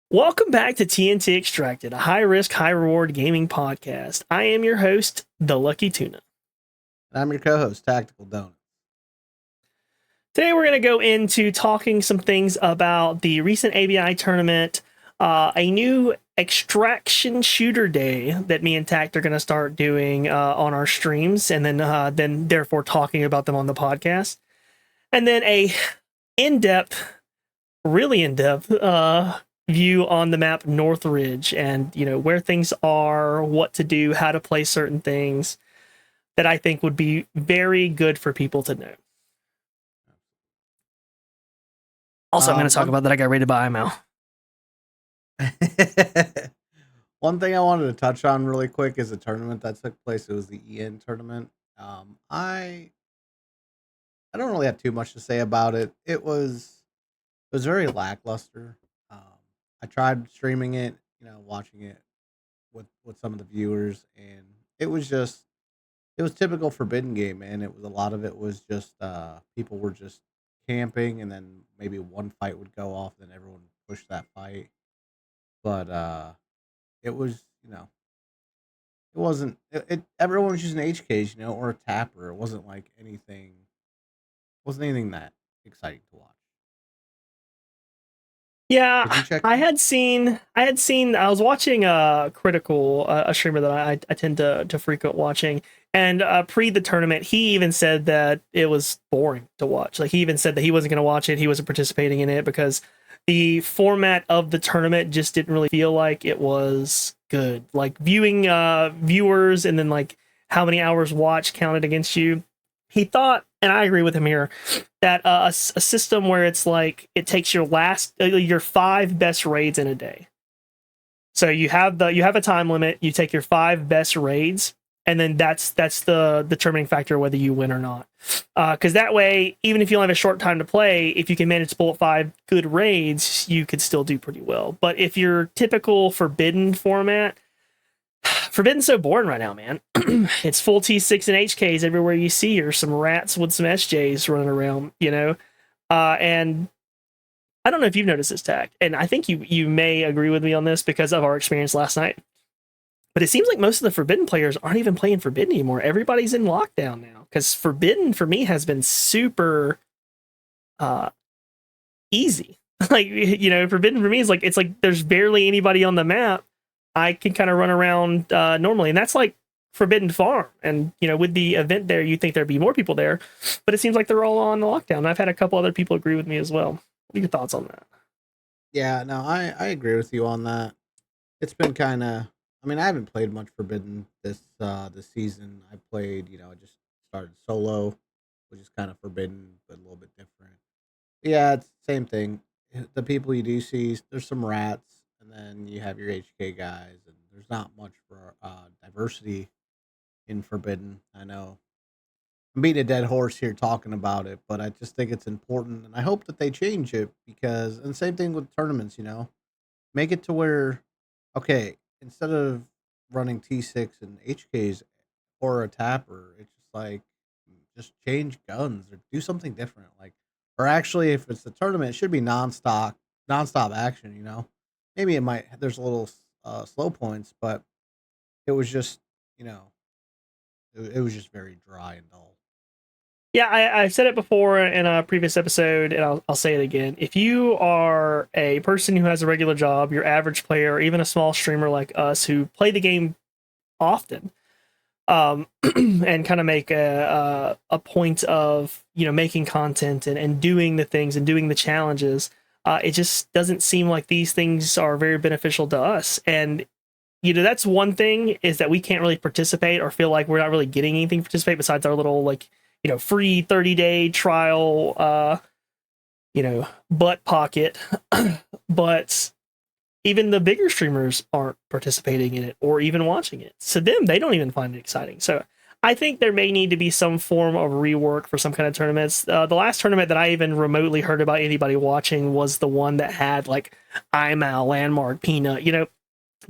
Welcome back to TnT Extracted, a high risk, high reward gaming podcast. I am your host, the Lucky Tuna. I'm your co-host, Tactical Donut. Today, we're going to go into talking some things about the recent ABI tournament, a new extraction shooter day that me and Tact are going to start doing on our streams, and then therefore talking about them on the podcast, and then a really in-depth view on the map Northridge, and where things are, what to do, how to play certain things that I think would be very good for people to know. Also, I'm going to talk about that I got rated by IMO. One thing I wanted to touch on really quick is a tournament that took place. It was the EN tournament. I don't really have too much to say about it. It was very lackluster. Um, I tried streaming it, watching it with some of the viewers, and it was typical Forbidden game, man. It was a lot of it was just people were just camping, and then maybe one fight would go off, then everyone pushed that fight. But it was, it wasn't everyone was using HKs, or a tapper. It wasn't anything that exciting to watch. Yeah, Did you check? I was watching Critical, a streamer that I tend to frequent watching, and pre the tournament, he even said that it was boring to watch. Like, he even said that he wasn't going to watch it, he wasn't participating in it because the format of the tournament just didn't really feel like it was good. Like, viewing viewers and then like how many hours watched counted against you. He thought, and I agree with him here, that a system where it's like it takes your 5 best raids in a day. So you have a time limit. You take your 5 best raids, and then that's the determining factor whether you win or not. Because that way, even if you only have a short time to play, if you can manage to pull up 5 good raids, you could still do pretty well. But if your typical Forbidden format, Forbidden's so boring right now, man. It's full T6 and HKs everywhere you see, or some rats with some SJs running around, and I don't know if you've noticed this, Tact, and I think you may agree with me on this because of our experience last night. But it seems like most of the Forbidden players aren't even playing Forbidden anymore. Everybody's in lockdown now because Forbidden for me has been super easy. Like, Forbidden for me is like it's like there's barely anybody on the map. I can kind of run around normally, and that's like Forbidden Farm. And with the event there, you think there'd be more people there, but it seems like they're all on the lockdown. I've had a couple other people agree with me as well. What are your thoughts on that? Yeah, no, I agree with you on that. It's been kind of. I mean, I haven't played much Forbidden this season. I played, I just started solo, which is kind of Forbidden but a little bit different. Yeah, it's the same thing. The people you do see, there's some rats, and then you have your HK guys, and there's not much for diversity in Forbidden. I know I'm beating a dead horse here talking about it, but I just think it's important, and I hope that they change it because, and same thing with tournaments, make it to where, okay, instead of running T6 and HKs or a tapper, it's just like just change guns or do something different. Like, or actually, if it's the tournament, it should be nonstop action. Maybe it might. There's a little slow points, but it was just, you know, it was just very dry and dull. Yeah, I've said it before in a previous episode, and I'll say it again. If you are a person who has a regular job, your average player, or even a small streamer like us who play the game often, and kind of make a point of making content and doing the things and doing the challenges, it just doesn't seem like these things are very beneficial to us. And that's one thing, is that we can't really participate or feel like we're not really getting anything to participate besides our little free 30-day trial butt pocket. But even the bigger streamers aren't participating in it or even watching it. So they don't even find it exciting. So I think there may need to be some form of rework for some kind of tournaments. The last tournament that I even remotely heard about anybody watching was the one that had like IMAL, Landmark, Peanut,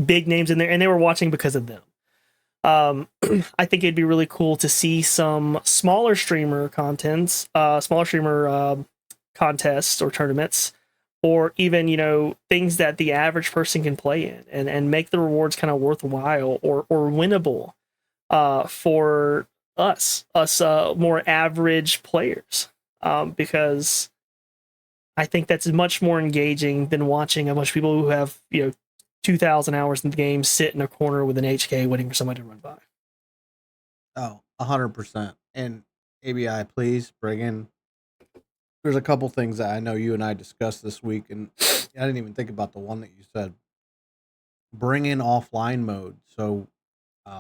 big names in there, and they were watching because of them. I think it'd be really cool to see some smaller streamer contests or tournaments or even, things that the average person can play in, and make the rewards kind of worthwhile or winnable for us more average players, because I think that's much more engaging than watching a bunch of people who have 2,000 hours in the game sit in a corner with an HK waiting for somebody to run by. Oh, 100%. And ABI, please bring in. There's a couple things that I know you and I discussed this week, and I didn't even think about the one that you said. Bring in offline mode, so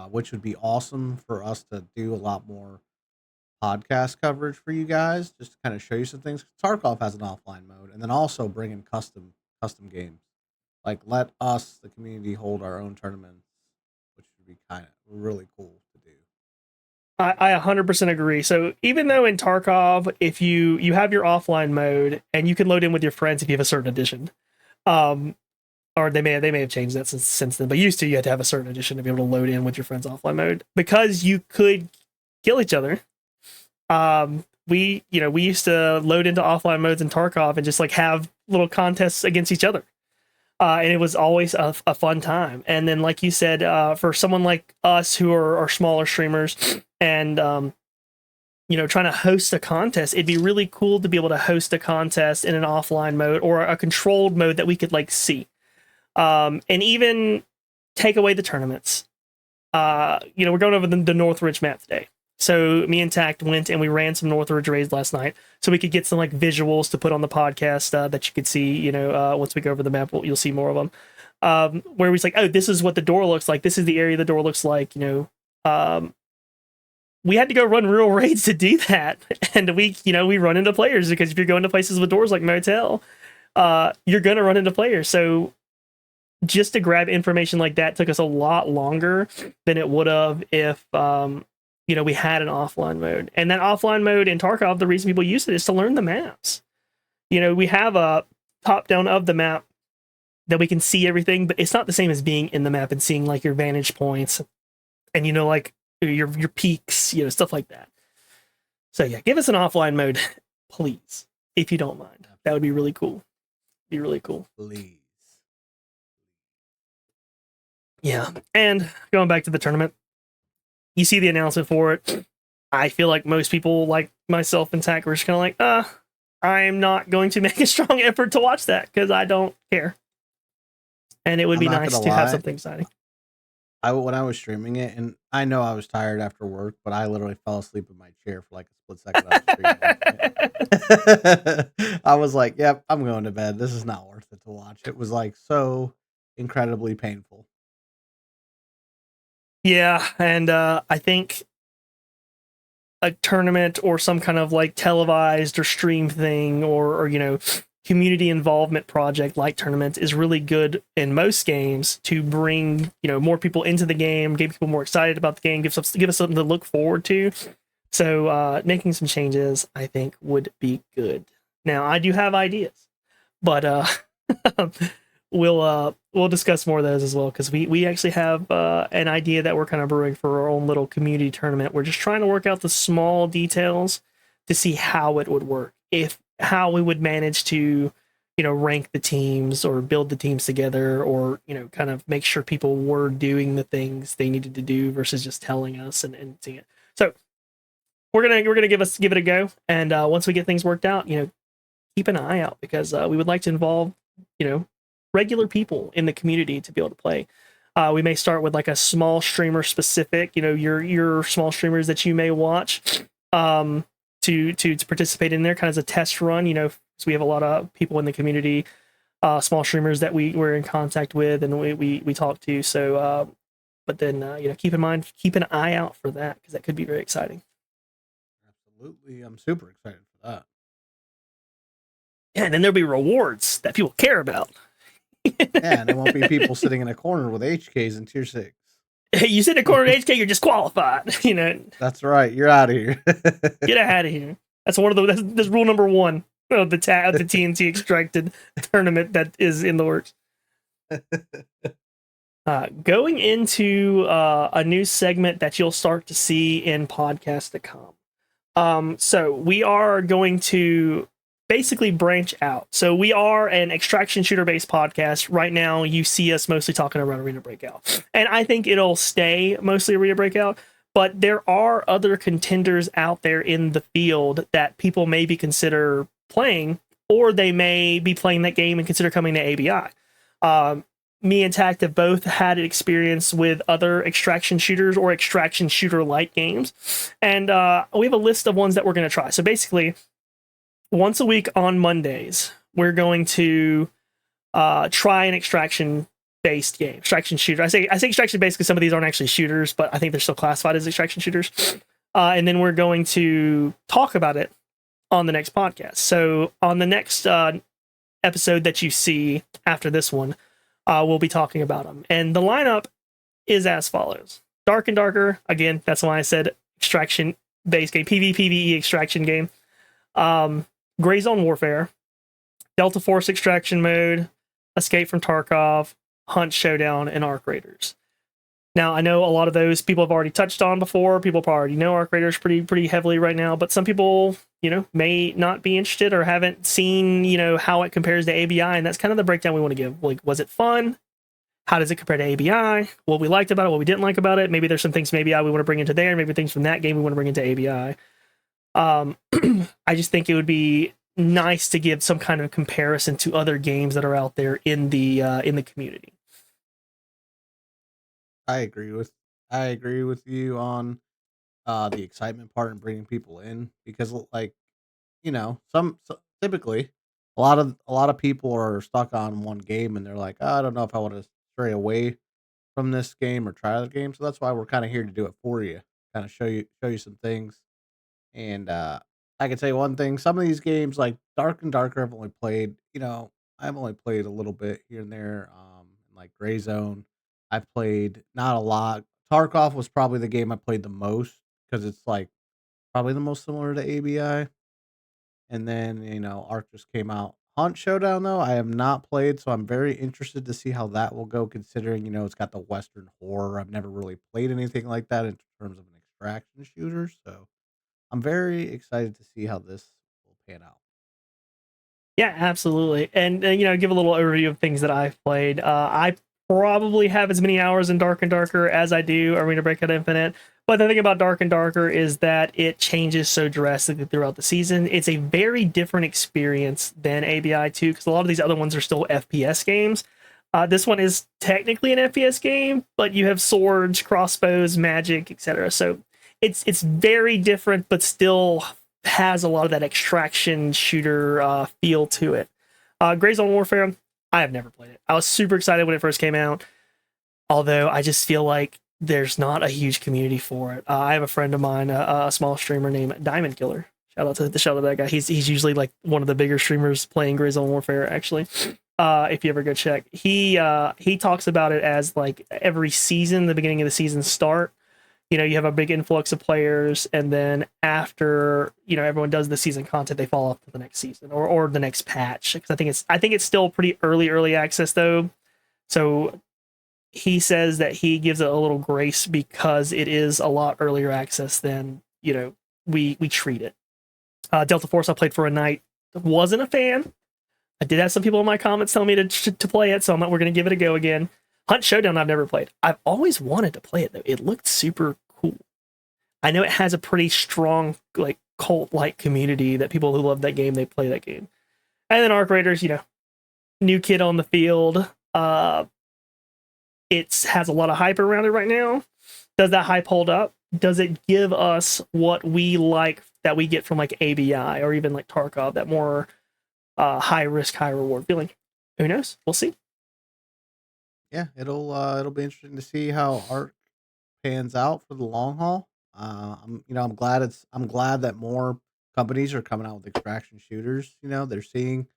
which would be awesome for us to do a lot more podcast coverage for you guys, just to kind of show you some things. Tarkov has an offline mode, and then also bring in custom games. Like, let us, the community, hold our own tournaments, which would be kind of really cool to do. I 100% agree. So even though in Tarkov, if you have your offline mode and you can load in with your friends if you have a certain edition, um, or they may have changed that since then, but used to you had to have a certain edition to be able to load in with your friends offline mode because you could kill each other. We used to load into offline modes in Tarkov and just like have little contests against each other. And it was always a fun time. And then, like you said, for someone like us who are smaller streamers and trying to host a contest, it'd be really cool to be able to host a contest in an offline mode or a controlled mode that we could like see, and even take away the tournaments. We're going over the Northridge map today. So me and Tact went and we ran some Northridge raids last night, so we could get some like visuals to put on the podcast that you could see. Once we go over the map, you'll see more of them. Where we like, oh, this is what the door looks like. This is the area the door looks like. We had to go run real raids to do that, and we run into players because if you're going to places with doors like Motel, you're gonna run into players. So just to grab information like that took us a lot longer than it would have if we had an offline mode. And that offline mode in Tarkov, the reason people use it is to learn the maps. We have a top down of the map that we can see everything, but it's not the same as being in the map and seeing like your vantage points and like your peaks, stuff like that. So yeah, give us an offline mode, please, if you don't mind. That would be really cool. Be really cool. Please. Yeah. And going back to the tournament, you see the announcement for it. I feel like most people, like myself and Tack, were just kind of like, I'm not going to make a strong effort to watch that because I don't care. And it would be nice to have something exciting. When I was streaming it, and I know I was tired after work, but I literally fell asleep in my chair for like a split second. I was like, yep, I'm going to bed. This is not worth it to watch. It was like so incredibly painful. Yeah, and I think a tournament or some kind of like televised or streamed thing or community involvement project like tournaments is really good in most games to bring more people into the game, get people more excited about the game, give us something to look forward to. So making some changes, I think, would be good. Now, I do have ideas, but we'll discuss more of those as well, because we actually have an idea that we're kind of brewing for our own little community tournament. We're just trying to work out the small details to see how it would work, how we would manage to rank the teams or build the teams together, or kind of make sure people were doing the things they needed to do versus just telling us and seeing it. So we're gonna give it a go, and once we get things worked out, keep an eye out, because we would like to involve regular people in the community to be able to play. We may start with like a small streamer specific, your small streamers that you may watch, to participate in there, kind of as a test run. So we have a lot of people in the community, small streamers that we're in contact with and we talk to. So, but then keep an eye out for that, because that could be very exciting. Absolutely, I'm super excited for that. Yeah, and then there'll be rewards that people care about. Yeah, and there won't be people sitting in a corner with HKs in tier 6. You sit in a corner with HK, you're disqualified. That's right. You're out of here. Get out of here. That's that's rule number 1 of the TnT extracted tournament that is in the works. Going into a new segment that you'll start to see in podcast to come. So we are going to basically branch out. So we are an extraction shooter based podcast. Right now, you see us mostly talking about Arena Breakout. And I think it'll stay mostly Arena Breakout. But there are other contenders out there in the field that people maybe consider playing, or they may be playing that game and consider coming to ABI. Me and Tact have both had experience with other extraction shooters or extraction shooter like games. And we have a list of ones that we're going to try. So basically, once a week on Mondays, we're going to try an extraction based game, extraction shooter. I say extraction based because some of these aren't actually shooters, but I think they're still classified as extraction shooters. And then we're going to talk about it on the next podcast. So on the next episode that you see after this one, we'll be talking about them. And the lineup is as follows: Dark and Darker. Again, that's why I said extraction based game, PvPvE extraction game. Gray Zone Warfare, Delta Force Extraction Mode, Escape from Tarkov, Hunt Showdown, and Arc Raiders. Now, I know a lot of those people have already touched on before. People already know Arc Raiders pretty heavily right now, but some people, may not be interested or haven't seen, how it compares to ABI, and that's kind of the breakdown we want to give. Like, was it fun? How does it compare to ABI? What we liked about it, what we didn't like about it. Maybe there's some things from ABI we want to bring into there, maybe things from that game we want to bring into ABI. I just think it would be nice to give some kind of comparison to other games that are out there in the community. I agree with you on the excitement part and bringing people in, because like typically a lot of people are stuck on one game and they're like, oh, I don't know if I want to stray away from this game or try other games. So that's why we're kind of here to do it for you, kind of show you some things. And I can tell you one thing: some of these games, like Dark and Darker, I've only played a little bit here and there. Like Gray Zone, I've played not a lot. Tarkov was probably the game I played the most because it's like probably the most similar to ABI. And then Arc just came out. Hunt Showdown though, I have not played, so I'm very interested to see how that will go. Considering it's got the Western horror. I've never really played anything like that in terms of an extraction shooter, so I'm very excited to see how this will pan out. Yeah, absolutely. And give a little overview of things that I've played. I probably have as many hours in Dark and Darker as I do Arena Breakout Infinite. But the thing about Dark and Darker is that it changes so drastically throughout the season. It's a very different experience than ABI 2, because a lot of these other ones are still FPS games. This one is technically an FPS game, but you have swords, crossbows, magic, etc. So it's very different, but still has a lot of that extraction shooter feel to it. Gray Zone Warfare, I have never played it. I was super excited when it first came out, although I just feel like there's not a huge community for it. I have a friend of mine, a small streamer named Diamond Killer. Shout out to that guy. He's usually like one of the bigger streamers playing Gray Zone Warfare, actually. If you ever go check, he talks about it as like every season, the beginning of the season start. You have a big influx of players, and then after everyone does the season content, they fall off to the next season or the next patch. Because I think it's still pretty early access though. So he says that he gives it a little grace because it is a lot earlier access than we treat it. Delta Force I played for a night, wasn't a fan. I did have some people in my comments telling me to play it, so we're going to give it a go again. Hunt Showdown I've never played. I've always wanted to play it though. It looked super cool. I know it has a pretty strong like cult-like community that people who love that game, they play that game. And then Arc Raiders, new kid on the field. It has a lot of hype around it right now. Does that hype hold up? Does it give us what we like that we get from like ABI or even like Tarkov, that more high risk, high reward feeling? Who knows? We'll see. Yeah, it'll be interesting to see how Arc pans out for the long haul. I'm glad that more companies are coming out with extraction shooters. They're seeing,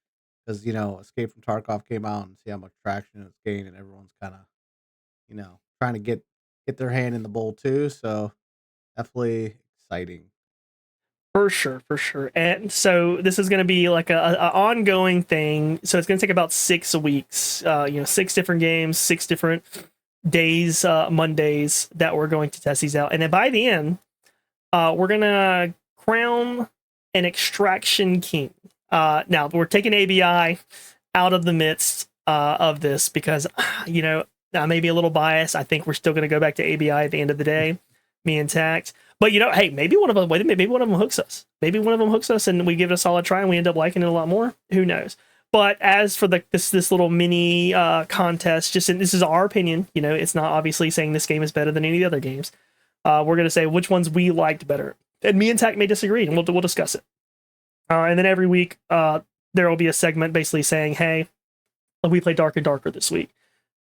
because Escape from Tarkov came out and see how much traction it's gained, and everyone's kind of trying to get their hand in the bowl too. So definitely exciting. For sure, for sure. And so this is going to be like a ongoing thing. So it's going to take about 6 weeks. 6 different games, 6 different days, Mondays that we're going to test these out. And then by the end, we're going to crown an extraction king. Now we're taking ABI out of the midst of this because I may be a little biased. I think we're still going to go back to ABI at the end of the day, me and Tact. But hey, maybe one of them. Wait a minute, maybe one of them hooks us. Maybe one of them hooks us, and we give it a solid try, and we end up liking it a lot more. Who knows? But as for this little mini contest, this is our opinion. It's not obviously saying this game is better than any of the other games. We're going to say which ones we liked better, and me and Tact may disagree, and we'll discuss it. And then every week, there will be a segment basically saying, "Hey, we played Dark and Darker this week.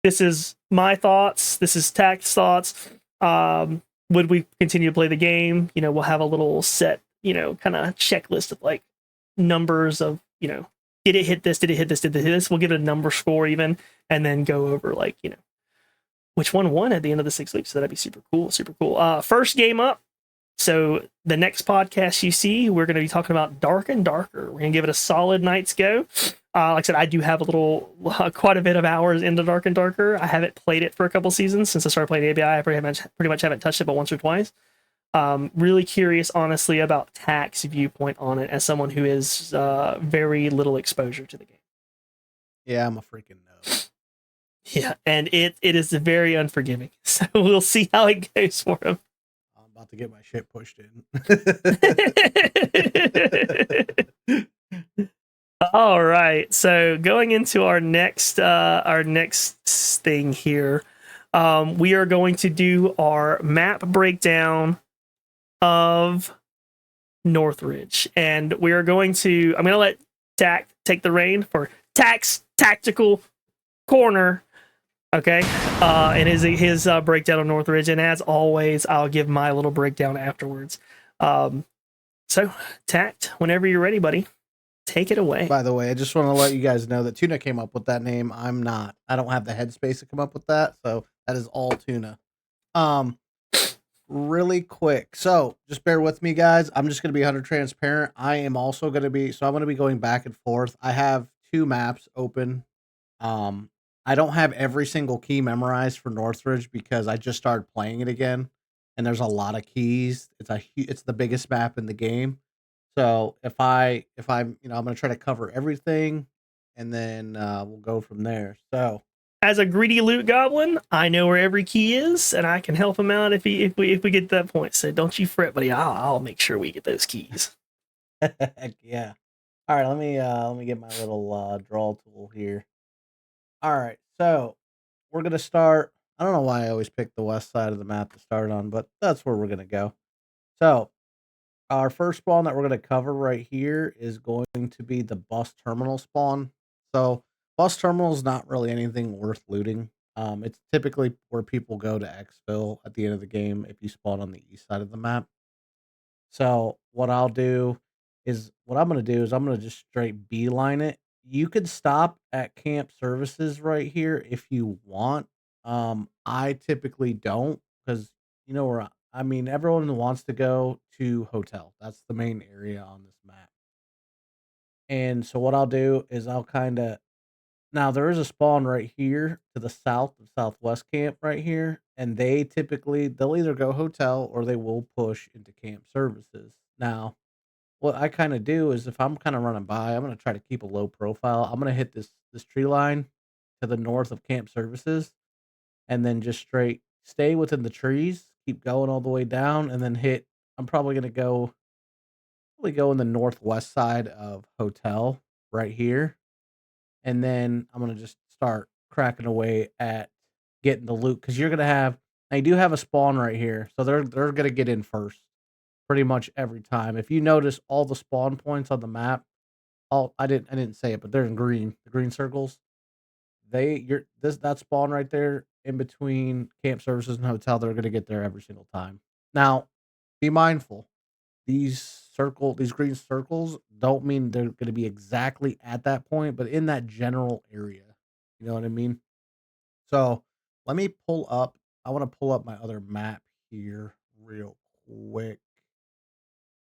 This is my thoughts. This is Tact's thoughts. Would we continue to play the game? We'll have a little set, kind of checklist of like numbers of, did it hit this? Did it hit this? Did it hit this? We'll give it a number score even, and then go over like, which one won at the end of the 6 weeks. So that'd be super cool, super cool. First game up. So the next podcast you see, we're going to be talking about Dark and Darker. We're going to give it a solid night's go. Like I said, I do have quite a bit of hours into Dark and Darker. I haven't played it for a couple seasons since I started playing ABI. I pretty much haven't touched it but once or twice. Really curious, honestly, about Tact's viewpoint on it as someone who is very little exposure to the game. Yeah, I'm a freaking no. Yeah, and it is very unforgiving. So we'll see how it goes for him. I'm about to get my shit pushed in. All right. So going into our next thing here, we are going to do our map breakdown of Northridge, and we are going to. I'm going to let Tact take the reign for Tact's tactical corner. Okay, and his breakdown of Northridge, and as always, I'll give my little breakdown afterwards. So Tact, whenever you're ready, buddy. Take it away. By the way, I just want to let you guys know that Tuna came up with that name. I'm not. I don't have the headspace to come up with that, so that is all Tuna. Really quick. So just bear with me, guys. I'm just going to be 100 transparent. I am also going to be. So I'm going to be going back and forth. I have 2 maps open. I don't have every single key memorized for Northridge because I just started playing it again, and there's a lot of keys. It's the biggest map in the game. So if I'm I'm gonna try to cover everything, and then we'll go from there. So as a greedy loot goblin, I know where every key is, and I can help him out if we get to that point. So don't you fret, buddy. I'll make sure we get those keys. yeah. All right. Let me get my little draw tool here. All right. So we're gonna start. I don't know why I always pick the west side of the map to start on, but that's where we're gonna go. So our first spawn that we're going to cover right here is going to be the bus terminal spawn. So bus terminal is not really anything worth looting. It's typically where people go to exfil at the end of the game if you spawn on the east side of the map. So what I'm going to do is I'm going to just straight beeline it. You could stop at camp services right here if you want. I typically don't because where I mean everyone wants to go to hotel. That's the main area on this map. And so what I'll do is I'll kind of now there is a spawn right here to the south of Southwest Camp right here, and they'll either go hotel or they will push into camp services. Now, what I kind of do is if I'm kind of running by, I'm gonna try to keep a low profile. I'm gonna hit this tree line to the north of camp services, and then just straight stay within the trees, keep going all the way down, and then hit. I'm probably go in the northwest side of hotel right here, and then I'm gonna just start cracking away at getting the loot because you're gonna have. Now you do have a spawn right here, so they're gonna get in first pretty much every time. If you notice all the spawn points on the map, all I didn't say it, but they're in green. The green circles. That spawn right there in between camp services and hotel, they're gonna get there every single time. Now, be mindful. These green circles don't mean they're gonna be exactly at that point, but in that general area. You know what I mean? So let me pull up. I want to pull up my other map here real quick.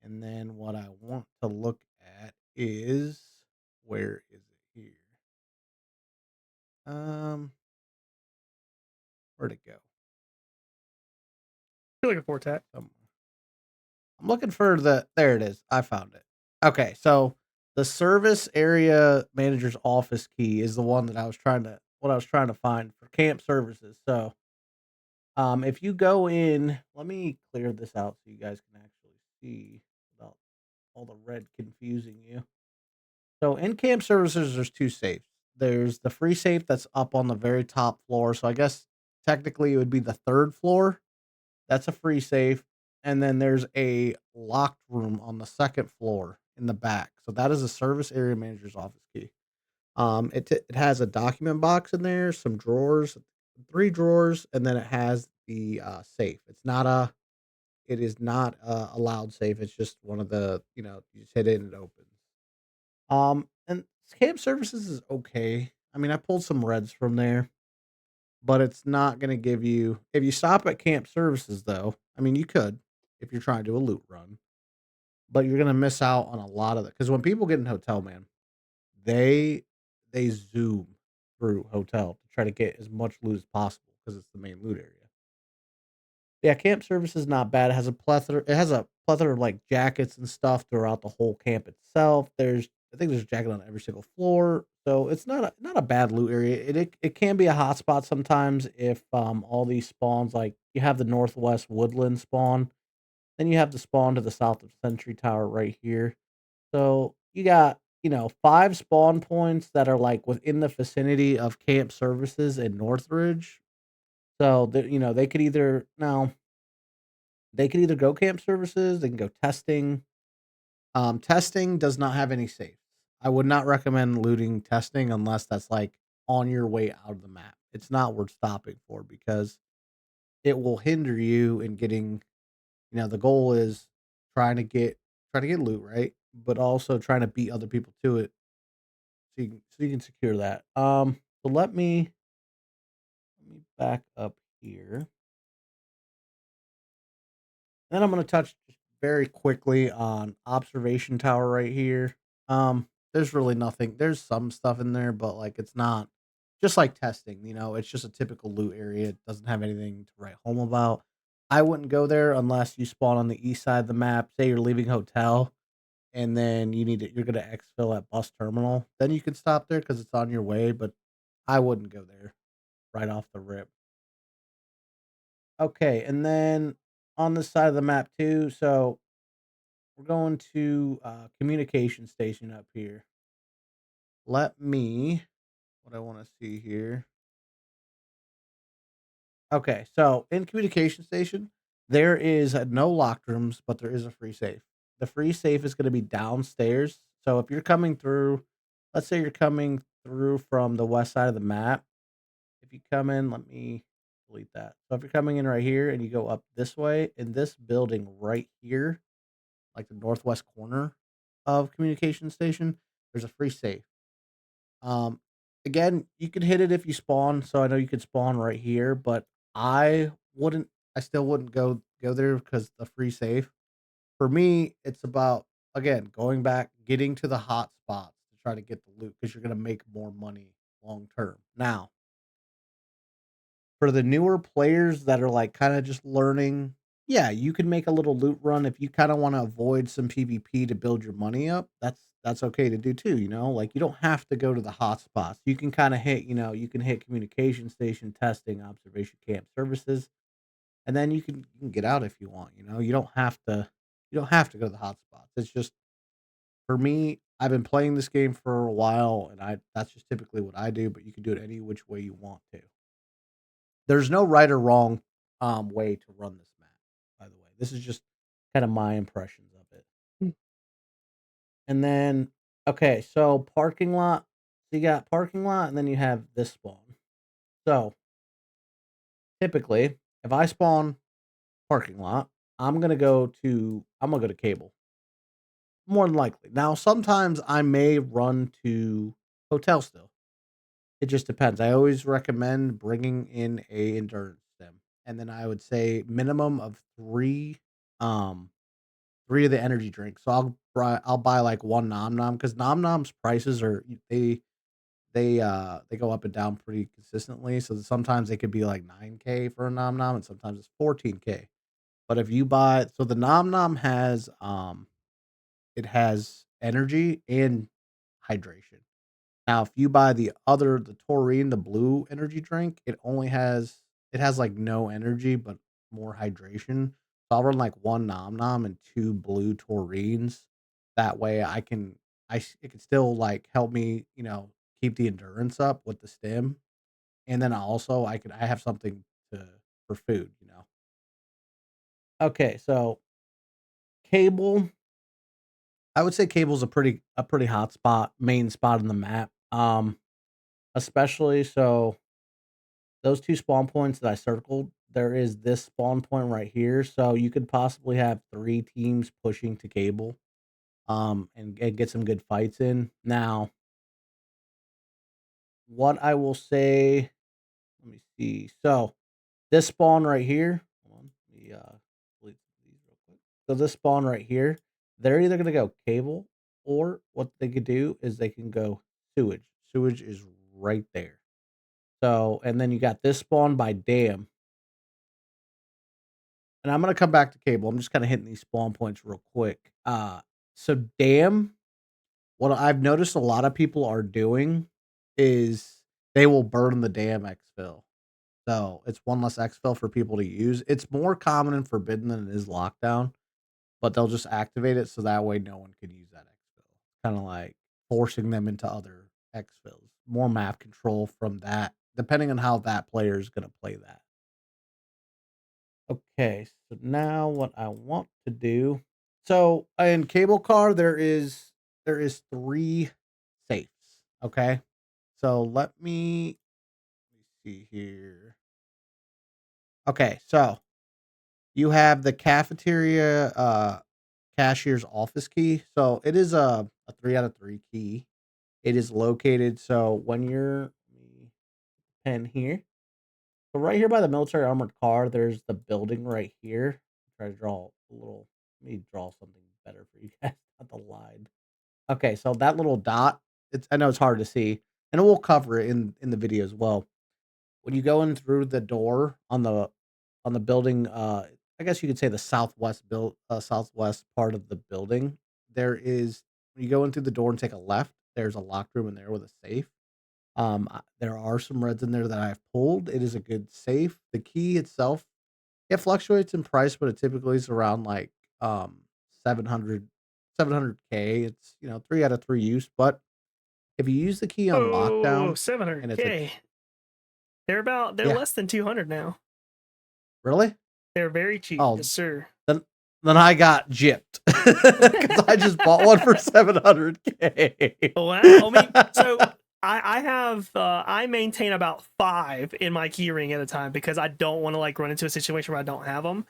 And then what I want to look at is where is it here? Um, where'd it go? You're looking for Tact. I'm looking for there it is. I found it. Okay, so The service area manager's office key is the one that I was trying to find for camp services. So, if you go in, let me clear this out so you guys can actually see without all the red confusing you. So in camp services, there's 2 safes. There's the free safe that's up on the very top floor. So I guess technically it would be the 3rd floor. That's a free safe. And then there's a locked room on the 2nd floor in the back. So that is a service area manager's office key. It has a document box in there, some drawers, 3 drawers, and then it has the safe. It is not a loud safe. It's just one of the, you just hit it and it opens. And camp services is okay. I mean, I pulled some reds from there, but it's not gonna give you if you stop at camp services though, I mean, you could if you're trying to do a loot run, but you're gonna miss out on a lot of it. Because when people get in hotel, man, they they zoom through hotel to try to get as much loot as possible because it's the main loot area. Yeah, camp service is not bad. It has a plethora of, like, jackets and stuff throughout the whole camp itself. I think there's a jacket on every single floor, so it's not a bad loot area. It can be a hotspot sometimes if, all these spawns like, you have the Northwest Woodland spawn, then you have the spawn to the south of Sentry Tower right here. So, you got, 5 spawn points that are, like, within the vicinity of camp services in Northridge. So, they could either now they could either go camp services, they can go testing. Testing does not have any safes. I would not recommend looting testing unless that's like on your way out of the map. It's not worth stopping for because it will hinder you in getting, the goal is trying to get loot, right? But also trying to beat other people to it so you can secure that. So let me back up here. Then I'm gonna touch just very quickly on observation tower right here. There's really nothing. There's some stuff in there, but like it's not just like testing. It's just a typical loot area. It doesn't have anything to write home about. I wouldn't go there unless you spawn on the east side of the map. Say you're leaving hotel, and then you're gonna exfil at bus terminal. Then you can stop there because it's on your way. But I wouldn't go there right off the rip. Okay, and then on this side of the map too. So we're going to communication station up here. Let me what I want to see here. Okay, so in communication station, there is no locked rooms, but there is a free safe. The free safe is going to be downstairs. So if you're coming through, let's say you're coming through from the west side of the map. If you come in, let me delete that. So if you're coming in right here and you go up this way, in this building right here, like the northwest corner of communication station, there's a free safe. Um, Again, you could hit it if you spawn. So I know you could spawn right here, but I wouldn't. I still wouldn't go there because the free safe. For me, it's about again going back, getting to the hot spots to try to get the loot because you're gonna make more money long term. Now, for the newer players that are, like, kinda just learning, yeah, you can make a little loot run if you kinda wanna avoid some PvP to build your money up, that's okay to do too, Like, you don't have to go to the hotspots. You can kinda hit, you can hit communication station, testing, observation camp services, and then you can get out if you want, you don't have to go to the hotspots. It's just for me, I've been playing this game for a while, and I that's just typically what I do, but you can do it any which way you want to. There's no right or wrong, way to run this map, by the way. This is just kinda my impressions of it. Mm. And then okay, so parking lot. So you got parking lot, and then you have this spawn. So, typically, if I spawn parking lot, I'm gonna go to cable, more than likely. Now, sometimes I may run to hotel still. It just depends. I always recommend bringing in a endurance stim, and then I would say minimum of 3, um, 3 of the energy drinks. So I'll buy, like, 1 Nom Nom because Nom Nom's prices are they go up and down pretty consistently, so sometimes they could be, like, 9K for a Nom Nom, and sometimes it's 14K. But if you buy so the Nom Nom has, it has energy and hydration. Now, if you buy the taurine, the blue energy drink, it has like no energy but more hydration. So I'll run like one nom nom and two blue taurines. That way it can still like help me, keep the endurance up with the stim. And then also I have something to for food. Okay, so cable, I would say cable's a pretty hot spot, main spot on the map. Especially so those 2 spawn points that I circled, there is this spawn point right here, so you could possibly have 3 teams pushing to cable, and get some good fights in. Now, what I will say, let me see. So, this spawn right here, hold on, let me, delete these real quick. So this spawn right here, they're either gonna go cable, or what they could do is they can go sewage. Sewage is right there. So, and then you got this spawn by dam. And I'm gonna come back to cable. I'm just kinda hitting these spawn points real quick. So dam, what I've noticed a lot of people are doing is they will burn the dam exfil. So it's one less exfil for people to use. It's more common in forbidden than it is lockdown, but they'll just activate it so that way no one can use that exfil. Kinda like forcing them into other exfils. More map control from that, depending on how that player is gonna play that. Okay, so now what I want to do, so in cable car there is 3 safes, okay? So let me see here. Okay, so you have the cafeteria cashier's office key. So it is a 3 out of 3 key. It is located so when you're, let me pen here. So right here by the military armored car, there's the building right here. Try to draw a little. Let me draw something better for you guys, not the line. Okay, so that little dot. I know it's hard to see, and we'll cover it in the video as well. When you go in through the door on the building, I guess you could say the southwest part of the building. There is when you go in through the door and take a left. There's a locked room in there with a safe. There are some reds in there that I've pulled. It is a good safe. The key itself, it fluctuates in price, but it typically is around like um 700 700K. It's 3 out of 3 use, but if you use the key on Oh, lockdown and it's a 700K. They're yeah, less than 200 now. really? They're very cheap. Oh, Yes, sir. then then I got gypped because I just bought one for 700K. Wow. I mean, so I have I maintain about 5 in my keyring at a time because I don't want to like run into a situation where I don't have them.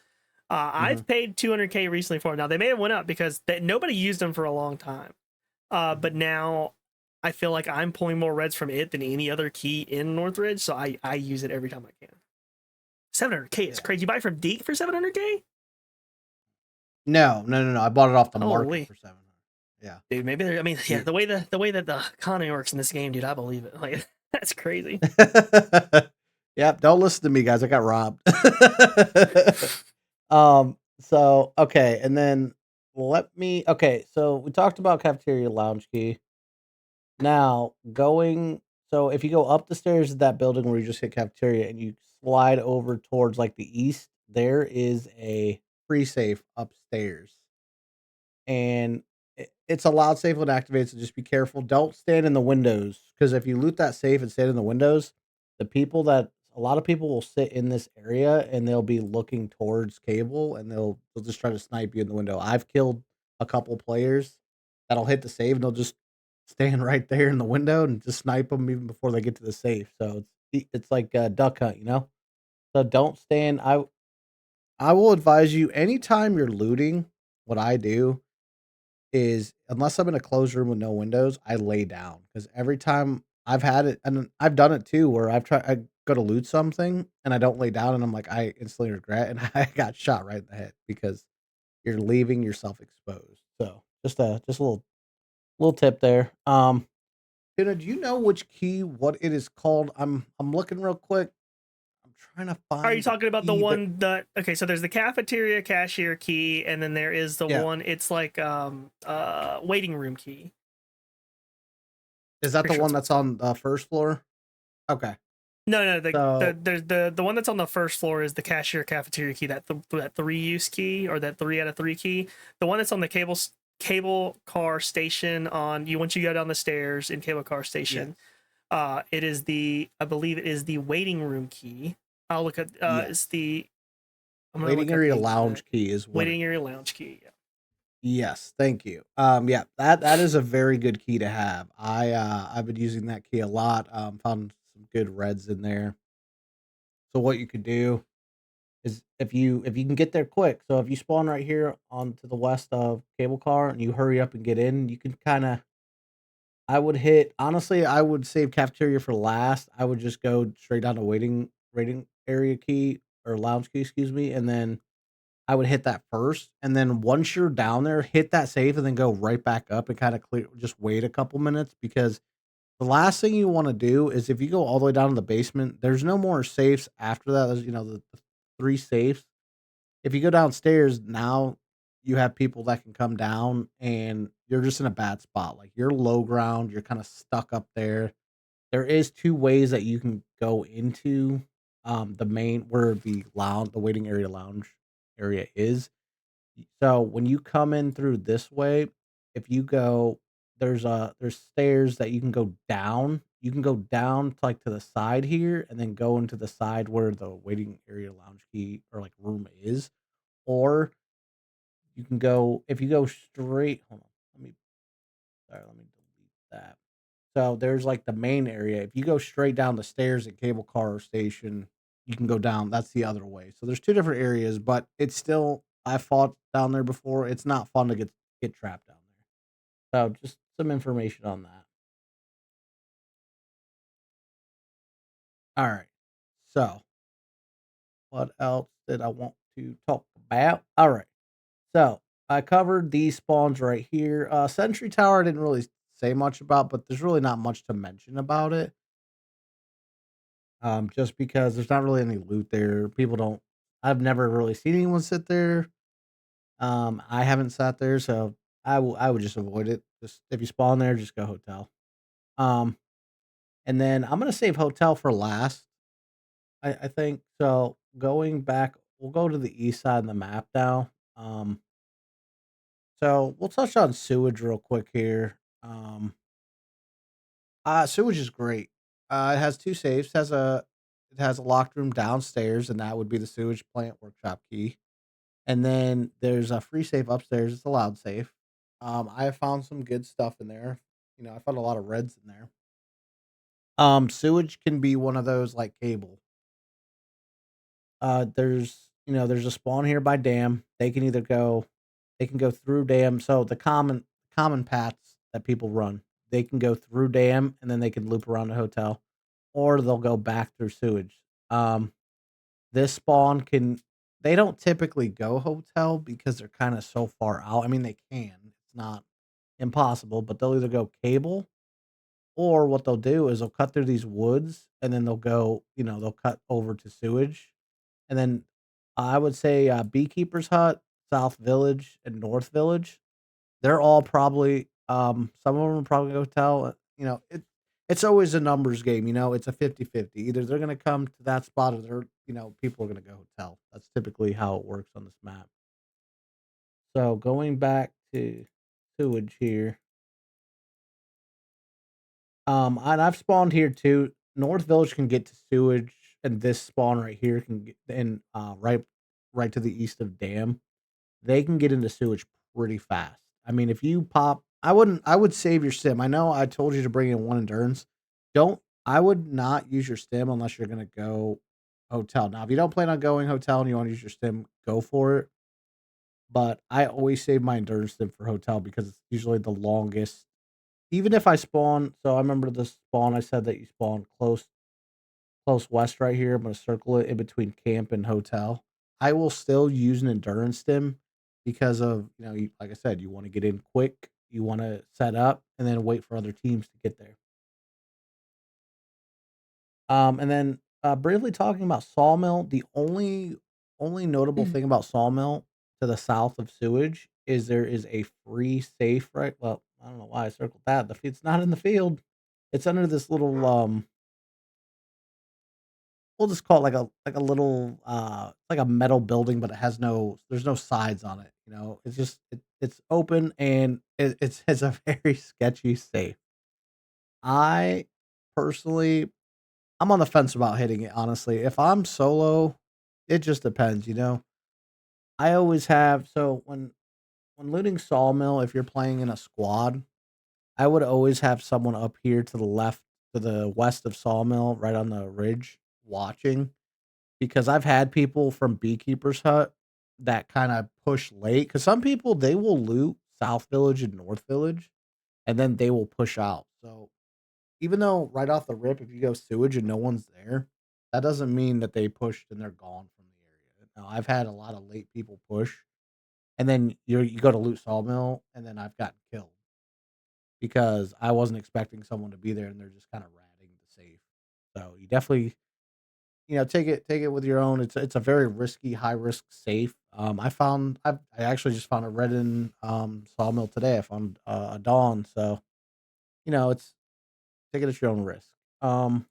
Mhm, I've paid 200K recently for them. Now they may have went up because nobody used them for a long time. But mhm. now I feel like I'm pulling more reds from it than any other key in Northridge, so I use it every time I can. 700K is Yeah. crazy. You buy it from Deke for 700K? No, no, no, no. I bought it off the market Holy, for 700. Yeah. dude. Maybe I mean, yeah. You The way that the economy works in this game, dude. I believe it. Like that's crazy. Yep, don't listen to me, guys. I got robbed. So okay, and then okay, so we talked about cafeteria lounge key. Now, so if you go up the stairs of that building where you just hit cafeteria and you slide over towards like the east, there is a free safe upstairs. And it's a loud safe when it activates, so just be careful. Don't stand in the windows because if you loot that safe and stand in the windows, a lot of people will sit in this area and they'll be looking towards cable and they'll just try to snipe you in the window. I've killed a couple players that'll hit the save and they'll just stand right there in the window and just snipe them even before they get to the safe. So it's like a duck hunt. So don't stand. I will advise you anytime you're looting. What I do is unless I'm in a closed room with no windows, I lay down because every time I've had it, and I've done it too, where I go to loot something and I don't lay down, and I'm like I instantly regret, and I got shot right in the head because you're leaving yourself exposed. So just a little tip there. Tuna, do you know which key what it is called? I'm looking real quick. trying to Are you find the talking about the key that one that okay, so there's the cafeteria cashier key and then there is the yeah. one it's like waiting room key. Is that Pretty the sure one that's what that's it's called. on the first floor? Okay. No, no, So the one that's on the first floor is the cashier cafeteria key, that three use key or that 3 out of 3 key. The one that's on the cable car station on you once you go down the stairs in cable car yes. station, it is the I believe it is the waiting room key. I'll look at Yes. it's the I'm gonna Waiting look up area the exact lounge key is what it waiting area is. lounge key. Yeah. Yes, thank you. Yeah, that is a very good key to have. I've been using that key a lot. Found some good reds in there. So what you could do is if you can get there quick. So if you spawn right here on to the west of cable car and you hurry up and get in, you can kind of I would hit honestly, I would save cafeteria for last. I would just go straight down to waiting area key or lounge key, excuse me, and then I would hit that first. And then once you're down there, hit that save and then go right back up and kind of clear just wait a couple minutes because the last thing you want to do is if you go all the way down to the basement, there's no more safes after that. There's the 3 safes. If you go downstairs now, you have people that can come down and you're just in a bad spot. Like you're low ground, you're kind of stuck up there. There is 2 ways that you can go into the main where the waiting area lounge area is. So when you come in through this way, if you go there's stairs that you can go down. You can go down to like to the side here and then go into the side where the waiting area lounge key or like room is. Or you can go if you go straight hold on. Let me delete that. So there's like the main area. If you go straight down the stairs at cable car station, you can go down. That's the other way. So there's 2 different areas, but it's still I fought down there before. It's not fun to get trapped down there. So just some information on that. All right. So what else did I want to talk about? All right. So I covered these spawns right here. Sentry Tower I didn't really say much about, but there's really not much to mention about it. Just because there's not really any loot there. People don't I've never really seen anyone sit there. I haven't sat there, so I would just avoid it. Just if you spawn there, just go hotel. Um, and then I'm gonna save hotel for last. I think so. Going back, we'll go to the east side of the map now. So we'll touch on sewage real quick here. Sewage is great. It has 2 safes. It has a locked room downstairs, and that would be the sewage plant workshop key. And then there's a free safe upstairs. It's a loud safe. I have found some good stuff in there. I found a lot of reds in there. Sewage can be one of those like cable. There's a spawn here by dam. They can go through dam. So the common paths that people run, they can go through dam and then they can loop around the hotel, or they'll go back through sewage. Um, this spawn can they don't typically go hotel because they're kind of so far out. I mean, they can. It's not impossible, but they'll either go cable or what they'll do is they'll cut through these woods and then they'll cut over to sewage. And then I would say Beekeeper's Hut, South Village, and North Village. They're all probably some of them are probably hotel. It's always a numbers game, it's a 50-50. Either they're gonna come to that spot or people are gonna go hotel. That's typically how it works on this map. So going back to sewage here. And I've spawned here too. North Village can get to sewage, and this spawn right here can get in right to the east of Dam. They can get into sewage pretty fast. I mean, if you pop, I would save your stim. I know I told you to bring in 1 endurance. I would not use your stim unless you're gonna go hotel. Now, if you don't plan on going hotel and you want to use your stim, go for it. But I always save my endurance stim for hotel because it's usually the longest. Even if I spawn, so I remember the spawn I said that you spawn close west right here. I'm gonna circle it in between camp and hotel. I will still use an endurance stim because of like I said, you want to get in quick, you want to set up, and then wait for other teams to get there. And then Briefly talking about Sawmill, the only notable thing about Sawmill to the south of Sewage is there is a free safe, right? Well, I don't know why I circled that. It's not in the field. It's under this little we'll just call it like a little like a metal building, but it has there's no sides on it, you know. It's just it's open and it's a very sketchy safe. I personally I'm on the fence about hitting it, honestly. If I'm solo, it just depends, you know. I always have so when looting Sawmill, if you're playing in a squad, I would always have someone up here to the left, to the west of Sawmill, right on the ridge, watching because I've had people from Beekeeper's Hut that kind of push late. Because some people they will loot South Village and North Village, and then they will push out. So even though right off the rip, if you go sewage and no one's there, that doesn't mean that they pushed and they're gone from the area. Now, I've had a lot of late people push, and then you go to loot sawmill, and then I've gotten killed because I wasn't expecting someone to be there, and they're just kind of ratting the safe. So you definitely, you know, take it with your own. It's a very risky, high risk safe. I actually just found a red in sawmill today. I found a dawn, so you know it's take it at your own risk. Um,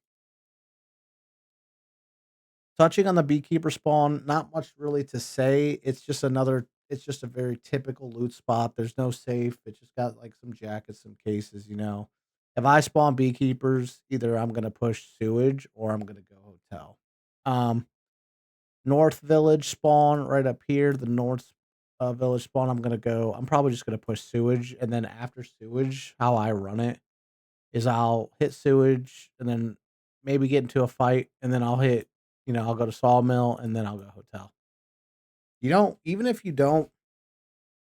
Touching on the beekeeper spawn, not much really to say. It's just a very typical loot spot. There's no safe. It's just got like some jackets, some cases, you know. If I spawn beekeepers, either I'm gonna push sewage or I'm gonna go hotel. Um, North Village spawn right up here, the North Village spawn. I'm probably just gonna push sewage, and then after sewage, how I run it is I'll hit sewage and then maybe get into a fight, and then I'll go to sawmill and then I'll go hotel. You don't even if you don't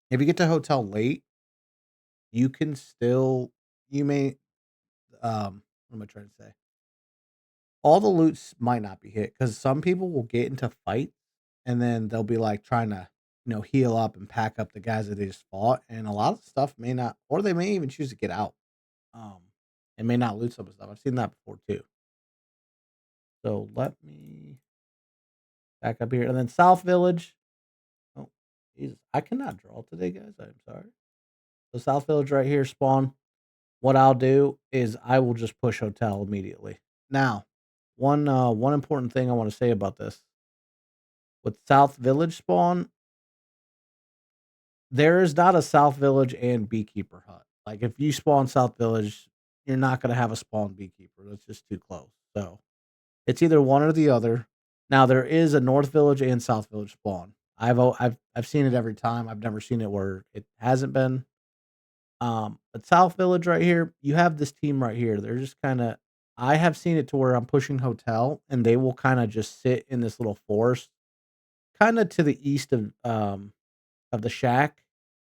if you get to hotel late, you can still you may what am I trying to say? All the loots might not be hit because some people will get into fights and then they'll be like trying to, heal up and pack up the guys that they just fought. And a lot of stuff may not, or they may even choose to get out. Um, and may not loot some of the stuff. I've seen that before too. So let me back up here. And then South Village. Oh, Jesus. I cannot draw today, guys. I'm sorry. So South Village right here, spawn. What I'll do is I will just push hotel immediately. Now, one important thing I want to say about this. With South Village spawn, there is not a South Village and Beekeeper hut. Like if you spawn South Village, you're not gonna have a spawn Beekeeper. That's just too close. So it's either one or the other. Now there is a North Village and South Village spawn. I've seen it every time. I've never seen it where it hasn't been. But South Village right here, you have this team right here. They're just kind of. I have seen it to where I'm pushing hotel, and they will kind of just sit in this little forest, kind of to the east of the shack,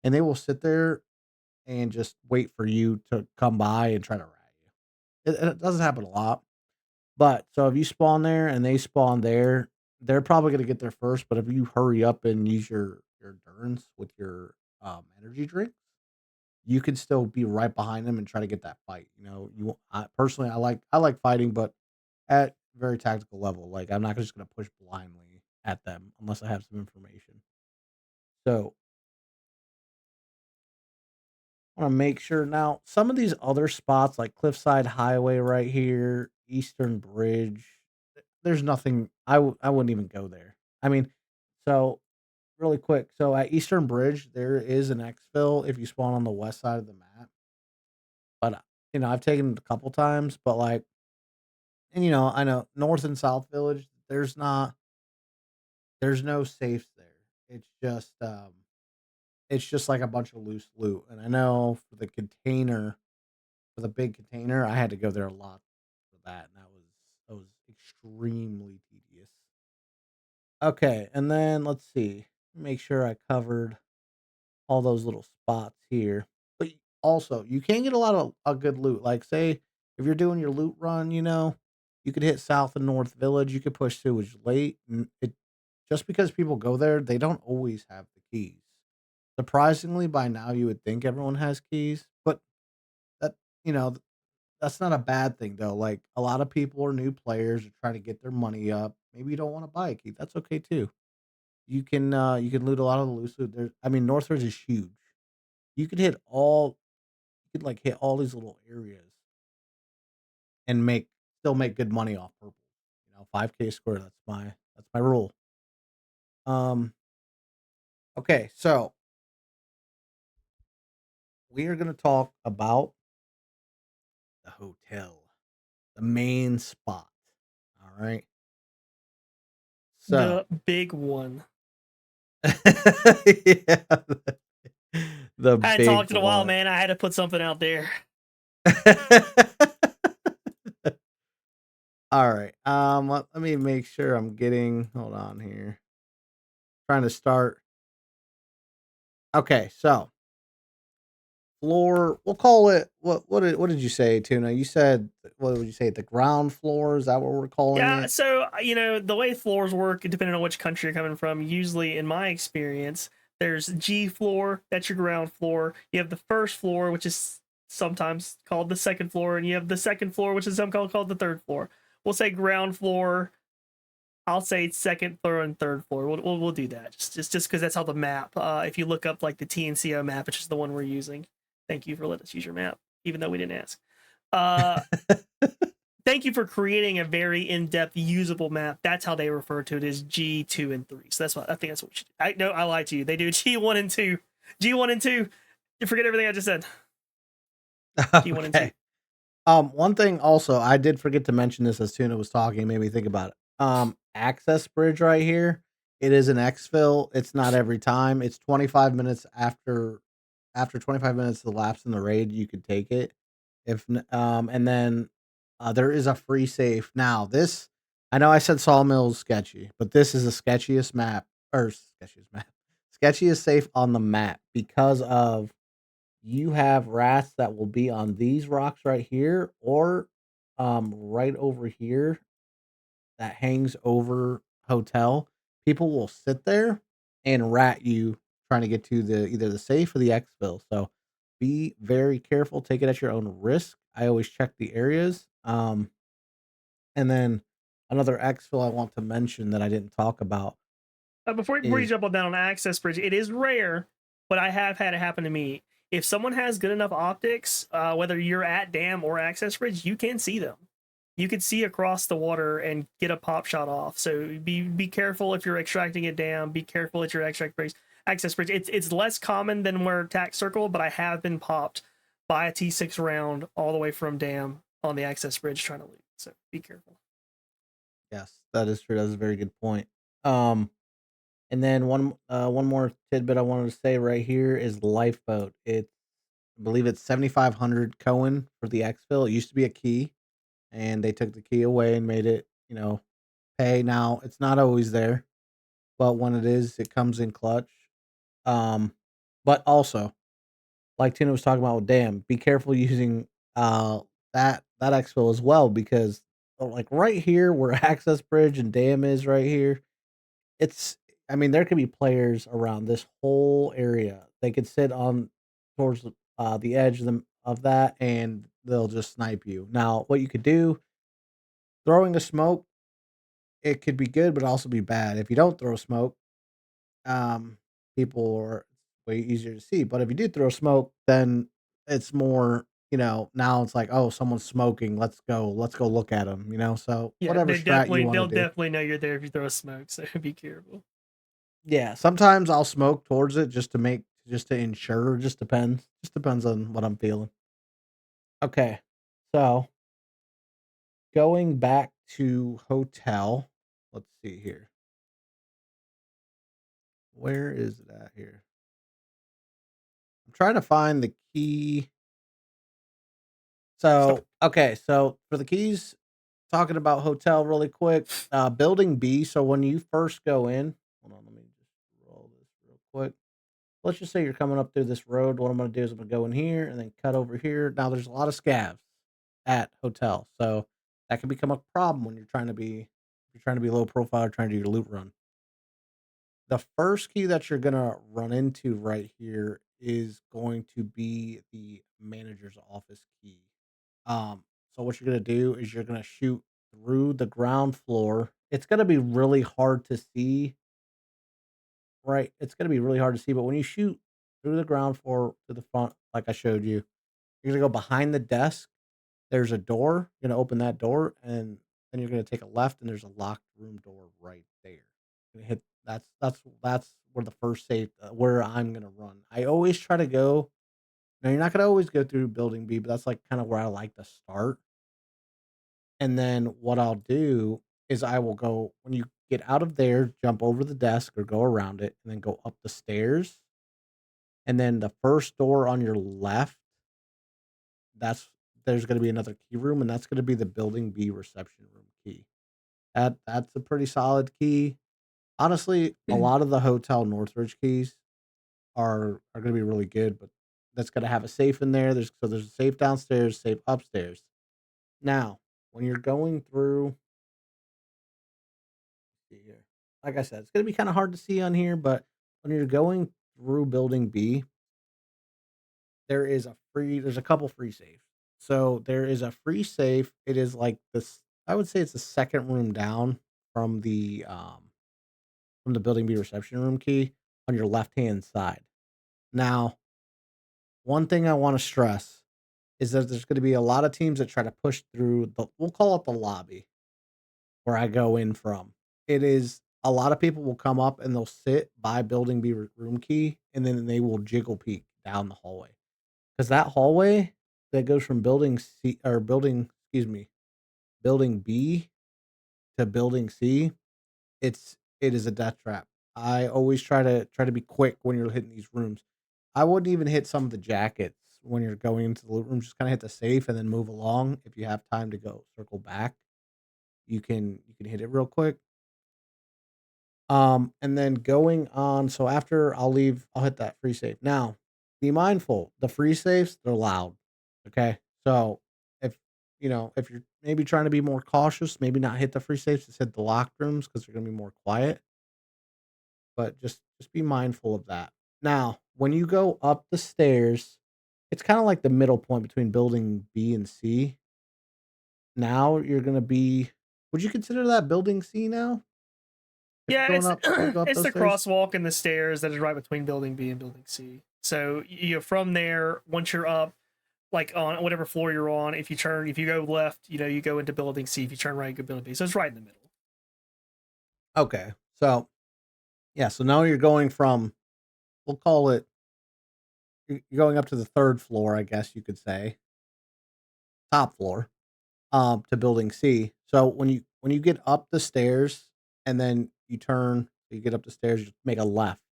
and they will sit there and just wait for you to come by and try to rat you. It doesn't happen a lot, but so if you spawn there and they spawn there, they're probably gonna get there first. But if you hurry up and use your endurance with your energy drink, you can still be right behind them and try to get that fight. You know, personally, I like fighting, but at very tactical level. Like I'm not just gonna push blindly at them unless I have some information. So wanna make sure now, some of these other spots like Cliffside Highway right here, Eastern Bridge, there's nothing I wouldn't even go there. I mean, so really quick, so at Eastern Bridge, there is an exfil if you spawn on the west side of the map, but, I've taken it a couple times, but, like and, I know North and South Village, there's no safes there. It's just, it's just like a bunch of loose loot, and I know for the big container, I had to go there a lot for that, and that was extremely tedious. Okay, and then let's see, make sure I covered all those little spots here. But also, you can get a lot of a good loot. Like, say, if you're doing your loot run, you could hit South and North Village. You could push sewage late, and it just because people go there, they don't always have the keys. Surprisingly, by now you would think everyone has keys, but that you know that's not a bad thing though. Like a lot of people are new players are trying to get their money up. Maybe you don't want to buy a key. That's okay too. You can loot a lot of the loot. There's I mean Northridge is huge. You could hit all you could like hit all these little areas and make still make good money off purple. 5K square. That's my rule. Um okay, so we are gonna talk about the hotel. The main spot. All right. So The big one. yeah, the I hadn't big talked in a while, one. man. I had to put something out there. All right. Let me make sure I'm getting. Hold on here. Trying to start. Okay, so floor. We'll call it. What did you say, Tuna? You said what would you say? The ground floor. Is that what we're calling Yeah, it? so the way floors work, depending on which country you're coming from, usually in my experience, there's G floor, that's your ground floor. You have the first floor, which is sometimes called the second floor, and you have the second floor, which is sometimes called the third floor. We'll say ground floor. I'll say second floor and third floor. We'll do that just because that's how the map. If you look up like the TNCO map, which is the one we're using. Thank you for letting us use your map, even though we didn't ask. Uh, Thank you for creating a very in-depth usable map. That's how they refer to it as G2 and 3. So that's what I think that's what we should do. I know I lied to you. They do G1 and 2. G1 and 2. You forget everything I just said. G1 and 2. Okay. One thing also, I did forget to mention this as Tuna was talking, it made me think about it. Access bridge right here. It is an exfil. It's not every time. It's 25 minutes after 25 minutes elapsed in the raid, you could take it. And then there is a free safe. Now, this I know I said Sawmill's sketchy, but this is the sketchiest map or sketchiest map. Sketchiest safe on the map because of you have rats that will be on these rocks right here or right over here that hangs over hotel. People will sit there and rat you trying to get to the either the safe or the exfil. So be very careful, take it at your own risk. I always check the areas. And then another exfil I want to mention that I didn't talk about Before you is jump on down on access bridge, it is rare, but I have had it happen to me. If someone has good enough optics, whether you're at dam or access bridge, you can see them. You can see across the water and get a pop shot off. So be careful if you're extracting a dam. Be careful at your extract bridge, access bridge. It's less common than where tac circle, but I have been popped by a T6 round all the way from dam on the access bridge trying to loot. So be careful. yes, that is true. That's a very good point. Um And then one more tidbit I wanted to say right here is the lifeboat. I believe it's 7,500 Cohen for the exfil. It used to be a key, and they took the key away and made it, pay. Now it's not always there, but when it is, it comes in clutch. Um, but also, like Tina was talking about with Dam, be careful using that exfil as well because like right here where Access Bridge and Dam is right here, it's I mean, there could be players around this whole area. They could sit on towards the edge of that, and they'll just snipe you. Now, what you could do, throwing a smoke, it could be good, but also be bad. If you don't throw smoke, um, people are way easier to see. But if you do throw smoke, then it's more, now it's like, oh, someone's smoking. Let's go look at them. So Yeah, whatever strat you want they'll to do. definitely know you're there if you throw smoke. So be careful. Yeah, sometimes I'll smoke towards it just to ensure, just depends. Just depends on what I'm feeling. Okay. So, going back to hotel, let's see here. Where is it at here? I'm trying to find the key. Stuff. So for the keys, talking about hotel really quick, building B, so when you first go in, hold on, let me just roll this real quick. Let's just say you're coming up through this road. What I'm going to do is I'm going to go in here and then cut over here. Now there's a lot of scavs at hotel, so that can become a problem when you're trying to be low profile, or trying to do your loot run. The first key that you're going to run into right here is going to be the manager's office key. So what you're gonna do is you're gonna shoot through the ground floor. It's gonna be really hard to see, right? It's gonna be really hard to see, but when you shoot through the ground floor to the front, like I showed you, you're gonna go behind the desk. There's a door. You're gonna open that door, and then you're gonna take a left, and there's a locked room door right there. You're gonna hit that's where the first safe where I'm gonna run. I always try to go. Now you're not gonna always go through building B, but that's like kind of where I like to start. And then what I'll do is I will go when you get out of there, jump over the desk or go around it, and then go up the stairs. And then the first door on your left, that's there's gonna be another key room, and that's gonna be the building B reception room key. That's a pretty solid key. Honestly, a lot of the hotel Northridge keys are gonna be really good, but that's gonna have a safe in there. There's a safe downstairs, safe upstairs. Now, when you're going through see here, like I said, it's gonna be kinda hard to see on here, but when you're going through building B, there's a couple free safes. So there is a free safe. It is like this I would say it's the second room down from the building B reception room key on your left-hand side. Now, one thing I wanna stress is that there's gonna be a lot of teams that try to push through the we'll call it the lobby where I go in from. It is a lot of people will come up and they'll sit by building B room key, and then they will jiggle peek down the hallway. 'Cause that hallway that goes from building C or building excuse me, building B to building C, it is a death trap. I always try to be quick when you're hitting these rooms. I wouldn't even hit some of the jackets when you're going into the loot room, just kinda hit the safe and then move along. If you have time to go circle back, you can hit it real quick. And then going on so after I'll hit that free save. Now, be mindful, the free saves, they're loud. Okay. So if if you're maybe trying to be more cautious, maybe not hit the free saves, just hit the locked rooms because they're gonna be more quiet. But just be mindful of that. Now, when you go up the stairs, it's kind of like the middle point between building B and C. Now you're gonna be would you consider that building C now? If you're Yeah, going it's up if you go up it's those the stairs? crosswalk and the stairs that is right between building B and building C. So you know, from there, once you're up, like on whatever floor you're on, if you go left, you know, you go into building C. If you turn right, you go building B. So it's right in the middle. Okay. So, yeah, so now you're going from we'll call it you're going up to the 3rd floor, I guess you could say, top floor, to building C. So when you get up the stairs and then you get up the stairs, you make a left.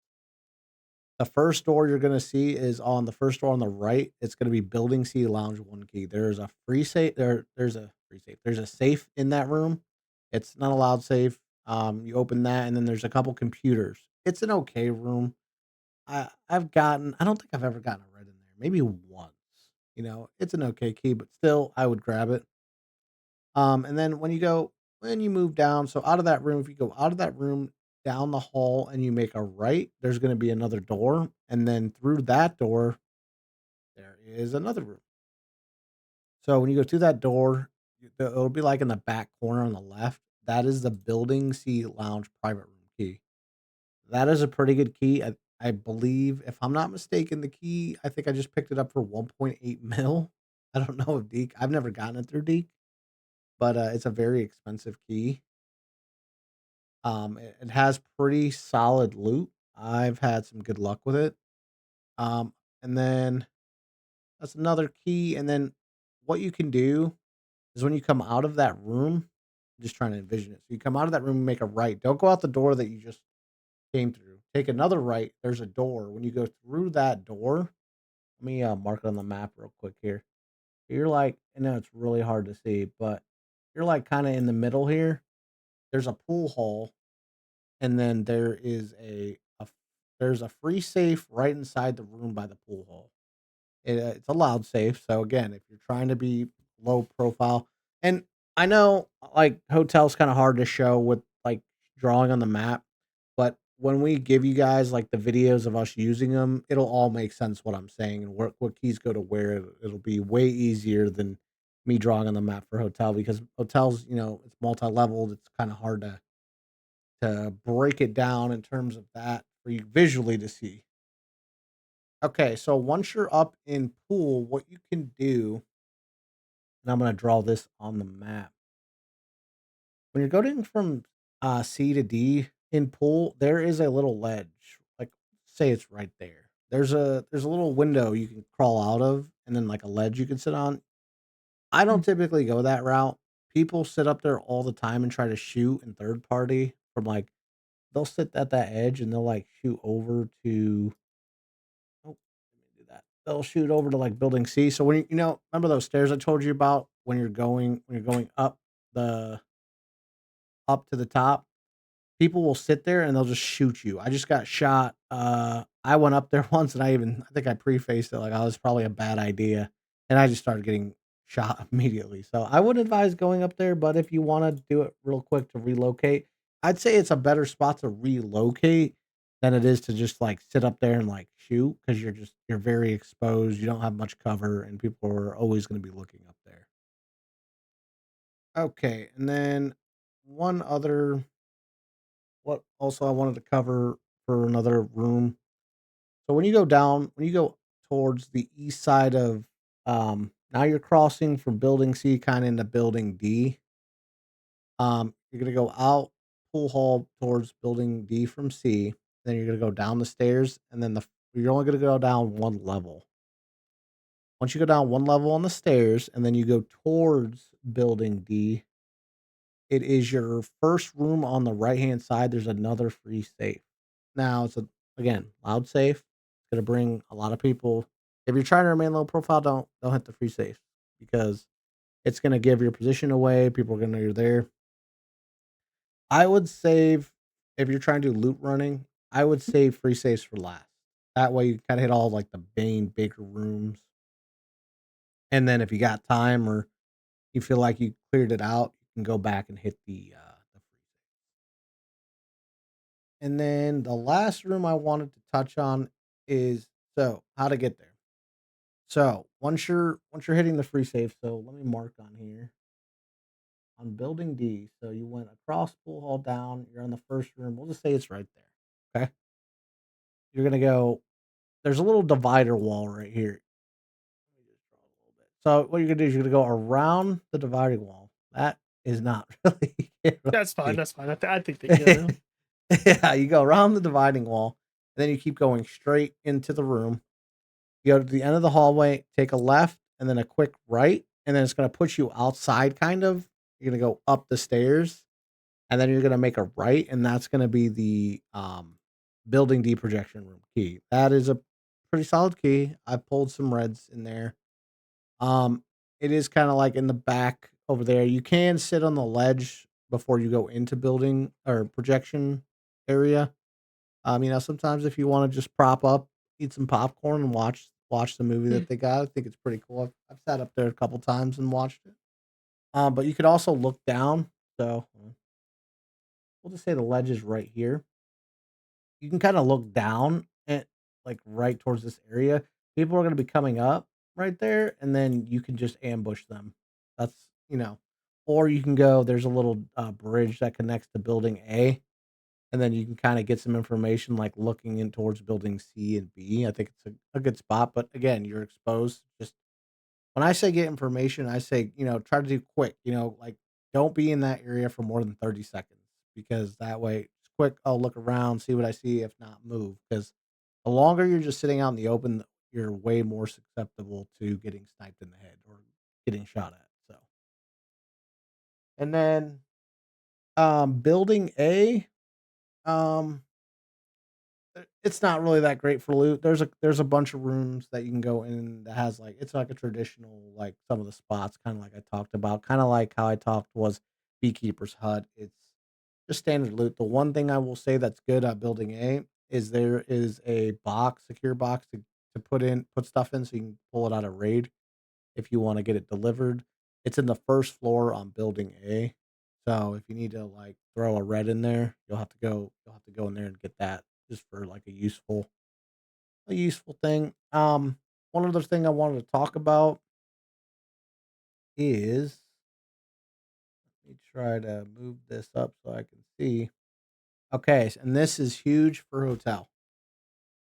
The first door you're gonna see is on the first door on the right. It's gonna be building C lounge 1 key. There's a free safe there's a free safe. There's a safe in that room. It's not a loud safe. You open that and then there's a couple computers. It's an okay room. I don't think I've ever gotten a red in there. Maybe once. It's an okay key, but still I would grab it. And then when you move down, so out of that room, if you go out of that room down the hall and you make a right, there's going to be another door. And then through that door, there is another room. So when you go through that door, it'll be like in the back corner on the left. That is the building C lounge private room key. That is a pretty good key. I believe, if I'm not mistaken, the key, I think I just picked it up for 1.8 mil. I don't know if Deke, I've never gotten it through Deke, but it's a very expensive key. It has pretty solid loot. I've had some good luck with it. Um, and then that's another key. And then what you can do is when you come out of that room, I'm just trying to envision it. So you come out of that room and make a right. Don't go out the door that you just came through. Take another right. There's a door. When you go through that door, let me mark it on the map real quick here. You're like, I know it's really hard to see, but you're like kind of in the middle here. There's a pool hall and then there's a free safe right inside the room by the pool hall. It's a loud safe, so again, if you're trying to be low profile, and I know like hotels kind of hard to show with like drawing on the map, but when we give you guys like the videos of us using them, it'll all make sense what I'm saying and what keys go to where. It'll be way easier than me drawing on the map for hotel because hotels, it's multi-leveled. It's kind of hard to break it down in terms of that for you visually to see. Okay, so once you're up in pool, what you can do, and I'm going to draw this on the map. When you're going from C to D in pool, there is a little ledge. Like say it's right there. There's a little window you can crawl out of and then like a ledge you can sit on. I don't typically go that route. People sit up there all the time and try to shoot in third party from like they'll sit at that edge and they'll like shoot over to oh, let me do that. They'll shoot over to like building C. So when remember those stairs I told you about when you're going the up to the top, people will sit there and they'll just shoot you. I just got shot. I went up there once and I think I prefaced it like, "Oh, it's probably a bad idea," and I just started getting shot immediately. So I would advise going up there, but if you wanna do it real quick to relocate, I'd say it's a better spot to relocate than it is to just, like, sit up there and, like, shoot because 'cause you're very exposed, you don't have much cover, and people are always gonna be looking up there. Okay, and then one other what also I wanted to cover for another room. So when you go towards the east side of now you're crossing from building C kind of into building D. You're gonna go out pool hall towards building D from C. Then you're gonna go down the stairs, and then you're only gonna go down one level. Once you go down one level on the stairs, and then you go towards building D, it is your first room on the right-hand side, there's another free safe. Now, again, loud safe, it's gonna bring a lot of people. If you're trying to remain low profile, don't hit the free safe because it's gonna give your position away, people are gonna know you're there. I would save if you're trying to do loot running, I would save free safes for last. That way you kinda hit all, like, the main bigger rooms, and then if you got time or you feel like you cleared it out, you can go back and hit the free. And then the last room I wanted to touch on is how to get there. So once you're hitting the free save, so let me mark on here on building D. So you went across pool hall down, you're on the first room. We'll just say it's right there. Okay. You're gonna go, there's a little divider wall right here. Let me just draw a little bit. So what you're gonna do is you're gonna go around the dividing wall. That is not really can't really That's fine. see. That's fine. I think they get it now. Yeah, you go around the dividing wall, and then you keep going straight into the room. You go to the end of the hallway, take a left, and then a quick right, and then it's gonna put you outside kind of. You're gonna go up the stairs, and then you're gonna make a right, and that's gonna be the, building D projection room key. That is a pretty solid key. I pulled some reds in there. Um, it is kinda like in the back over there. You can sit on the ledge before you go into building or projection area. Sometimes if you wanna just prop up, eat some popcorn, and watch the movie that they got, I think it's pretty cool. I've sat up there a couple times and watched it. But you could also look down, so, we'll just say the ledge is right here. You can kinda look down at, like, right towards this area. People are gonna be coming up right there, and then you can just ambush them. That's or you can go there's a little, bridge that connects to building A. And then you can kinda get some information, like, looking in towards building C and B. I think it's a good spot, but again, you're exposed. Just when I say get information, I say, try to do quick, like, don't be in that area for more than 30 seconds because that way it's quick, I'll look around, see what I see, if not, move. Because the longer you're just sitting out in the open, you're way more susceptible to getting sniped in the head or getting shot at, so and then, building A, um it's not really that great for loot. There's a bunch of rooms that you can go in that has, like it's like a traditional, like, some of the spots, kinda like I talked about, kinda like how I talked was Beekeeper's Hut. It's just standard loot. The one thing I will say that's good at Building A is there is a secure box to put stuff in so you can pull it out of raid if you wanna get it delivered. It's in the first floor on Building A. So if you need to, like, throw a red in there, you'll have to go in there and get that just for, like, a useful thing. One other thing I wanted to talk about is, let me try to move this up so I can see. Okay, and this is huge for hotel.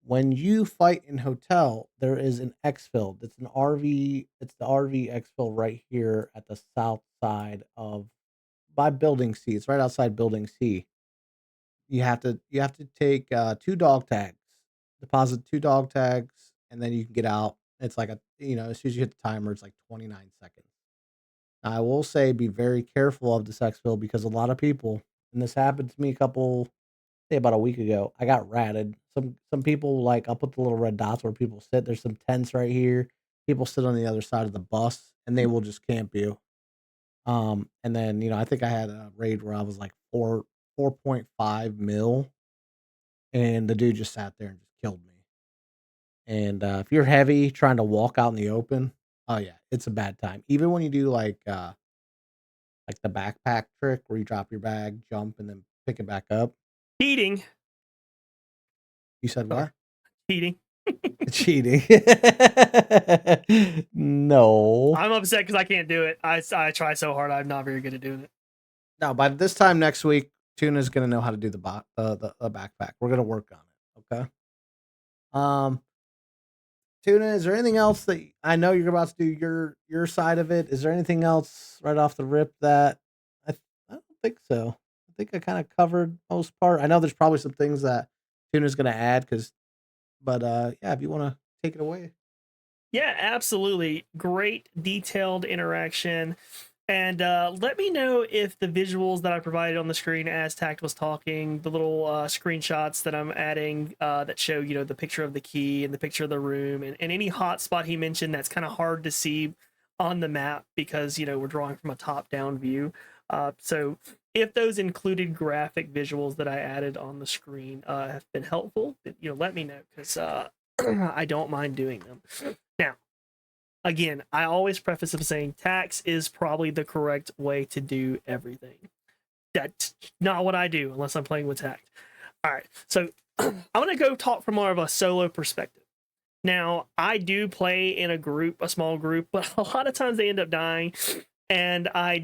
When you fight in hotel, there is an exfil. It's an RV. It's the RV exfil right here at the south side of by Building C. It's right outside Building C. You have to take 2 dog tags, deposit 2 dog tags, and then you can get out. It's like as soon as you hit the timer, it's like 29 seconds. Now, I will say be very careful of this exfil because a lot of people, and this happened to me say about a week ago, I got ratted. Some people like I'll put the little red dots where people sit. There's some tents right here. People sit on the other side of the bus and they will just camp you. And then, I think I had a raid where I was like 4.5 mil, and the dude just sat there and just killed me. And if you're heavy trying to walk out in the open, oh yeah, it's a bad time. Even when you do like the backpack trick where you drop your bag, jump, and then pick it back up. Cheating. You said Sorry, what? cheating. Cheating. No. I'm upset because I can't do it. I try so hard. I'm not very good at doing it. No, by this time next week, Tuna's gonna know how to do the backpack. We're gonna work on it. Okay. Um, Tuna, is there anything else that I know you're about to do your side of it? Is there anything else right off the rip that I don't think so. I think I kind of covered most part. I know there's probably some things that Tuna's gonna add but yeah, if you want to take it away. Yeah, absolutely. Great detailed interaction. And let me know if the visuals that I provided on the screen as Tact was talking, the little screenshots that I'm adding that show, the picture of the key and the picture of the room and any hotspot he mentioned that's kind of hard to see on the map because, we're drawing from a top down view. So if those included graphic visuals that I added on the screen have been helpful, let me know because I don't mind doing them. Now, again, I always preface of saying tax is probably the correct way to do everything. That's not what I do unless I'm playing with tact. All right, so I'm gonna go talk from more of a solo perspective. Now, I do play in a small group, but a lot of times they end up dying, and I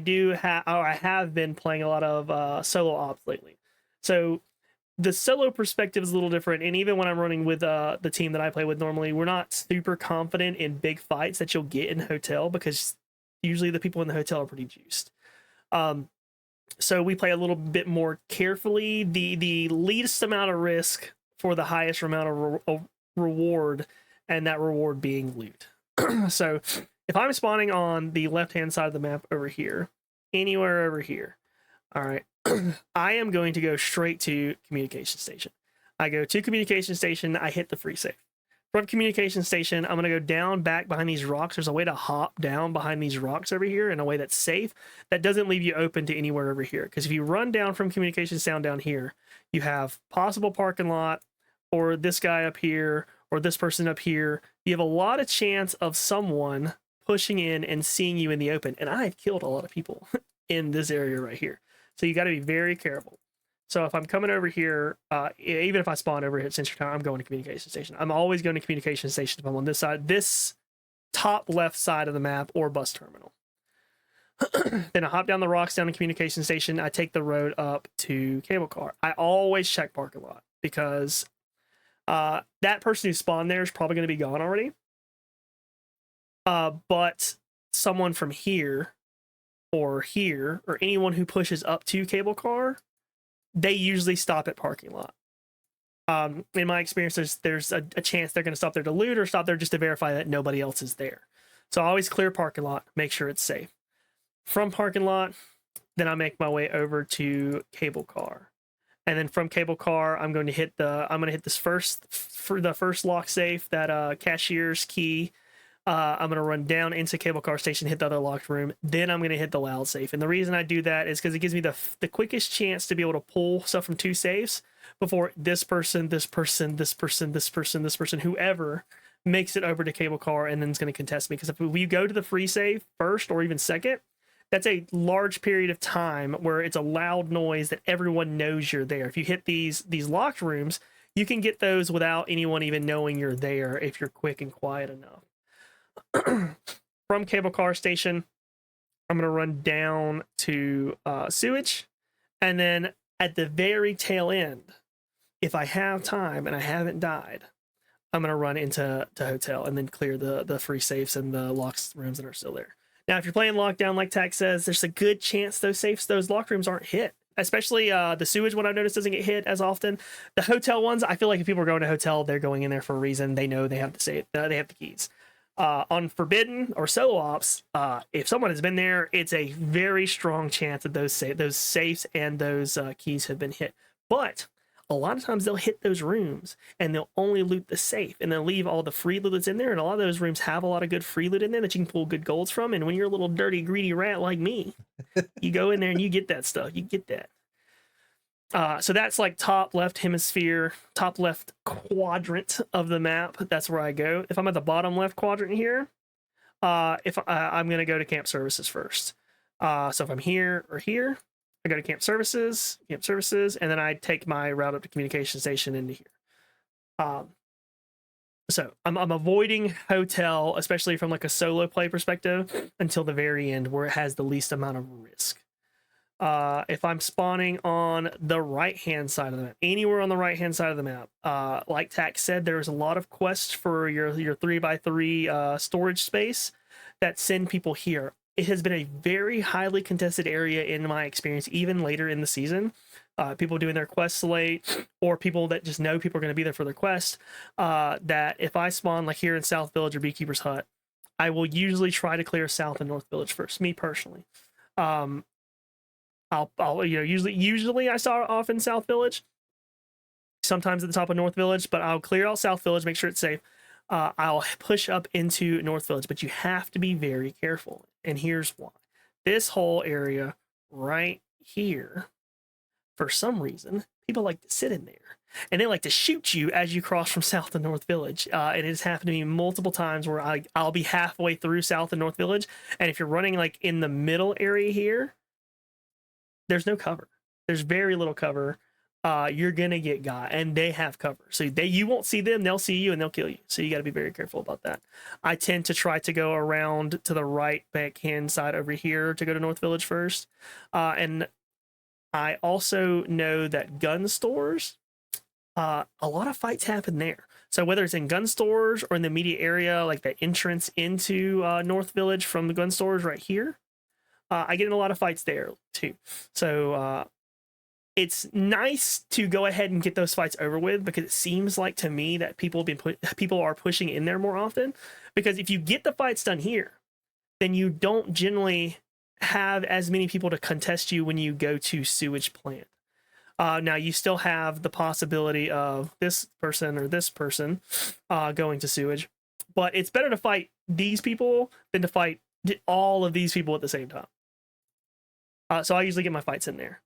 have been playing a lot of solo ops lately. So the solo perspective is a little different, and even when I'm running with the team that I play with normally, we're not super confident in big fights that you'll get in hotel because usually the people in the hotel are pretty juiced. So we play a little bit more carefully, the least amount of risk for the highest amount of reward, and that reward being loot. So if I'm spawning on the left hand side of the map over here, anywhere over here, all right, I am going to go straight to communication station. I go to communication station, I hit the free save. From communication station, I'm going to go down back behind these rocks. There's a way to hop down behind these rocks over here in a way that's safe. That doesn't leave you open to anywhere over here. Because if you run down from communications down here, you have possible parking lot, or this guy up here, or this person up here. You have a lot of chance of someone pushing in and seeing you in the open. And I've killed a lot of people in this area right here. So you got to be very careful. So if I'm coming over here, even if I spawn over here at Century Tower, I'm going to communication station. I'm always going to communication station if I'm on this side, this top left side of the map or bus terminal. Then I hop down the rocks down to communication station. I take the road up to cable car. I always check parking lot because that person who spawned there is probably going to be gone already. But someone from here or anyone who pushes up to cable car, they usually stop at parking lot. In my experience, there's a chance they're going to stop there to loot or stop there just to verify that nobody else is there. So I always clear parking lot, make sure it's safe. From parking lot, then I make my way over to cable car, and then from cable car, I'm going to hit this first lock safe, that cashier's key. I'm going to run down into cable car station, hit the other locked room. Then I'm going to hit the loud safe. And the reason I do that is because it gives me the quickest chance to be able to pull stuff from 2 safes before this person, whoever makes it over to cable car and then is going to contest me. Because if we go to the free save first or even second, that's a large period of time where it's a loud noise that everyone knows you're there. If you hit these locked rooms, you can get those without anyone even knowing you're there if you're quick and quiet enough. From cable car station, I'm gonna run down to sewage, and then at the very tail end, if I have time and I haven't died, I'm gonna run into hotel and then clear the free safes and the locked rooms that are still there. Now, if you're playing lockdown, like Tact says, there's a good chance those locked rooms aren't hit. Especially the sewage one I've noticed doesn't get hit as often. The hotel ones, I feel like if people are going to hotel, they're going in there for a reason. They know they have they have the keys. On Forbidden or solo ops, if someone has been there, it's a very strong chance that those safes and those keys have been hit. But a lot of times they'll hit those rooms and they'll only loot the safe and they'll leave all the free loot that's in there. And a lot of those rooms have a lot of good free loot in there that you can pull good golds from. And when you're a little dirty, greedy rat like me, you go in there and you get that stuff. You get that. So that's like top left hemisphere, top left quadrant of the map. That's where I go. If I'm at the bottom left quadrant here, if I'm going to go to camp services first. So if I'm here or here, I go to camp services, and then I take my route up to communication station into here. So I'm avoiding hotel, especially from like a solo play perspective, until the very end where it has the least amount of risk. If I'm spawning on the right-hand side of the map, anywhere on the right-hand side of the map, like Tack said, there's a lot of quests for your 3x3 storage space that send people here. It has been a very highly contested area in my experience, even later in the season. People doing their quests late, or people that just know people are going to be there for their quest. That if I spawn like here in South Village or Beekeeper's Hut, I will usually try to clear South and North Village first. Me personally, I'll usually I start off in South Village, sometimes at the top of North Village, but I'll clear out South Village, make sure it's safe. I'll push up into North Village, but you have to be very careful. And here's why. This whole area right here, for some reason, people like to sit in there. And they like to shoot you as you cross from South to North Village. And it has happened to me multiple times where I'll be halfway through South and North Village. And if you're running like in the middle area here, there's no cover. There's very little cover. You're gonna get got, and they have cover, so you won't see them. They'll see you and they'll kill you. So you got to be very careful about that. I tend to try to go around to the right backhand side over here to go to North Village first, and I also know that gun stores, a lot of fights happen there. So whether it's in gun stores or in the immediate area, like the entrance into North Village from the gun stores right here, I get in a lot of fights there too. So it's nice to go ahead and get those fights over with, because it seems like to me that people are pushing in there more often. Because if you get the fights done here, then you don't generally have as many people to contest you when you go to sewage plant. Now you still have the possibility of this person or this person going to sewage, but it's better to fight these people than to fight all of these people at the same time. So I usually get my fights in there.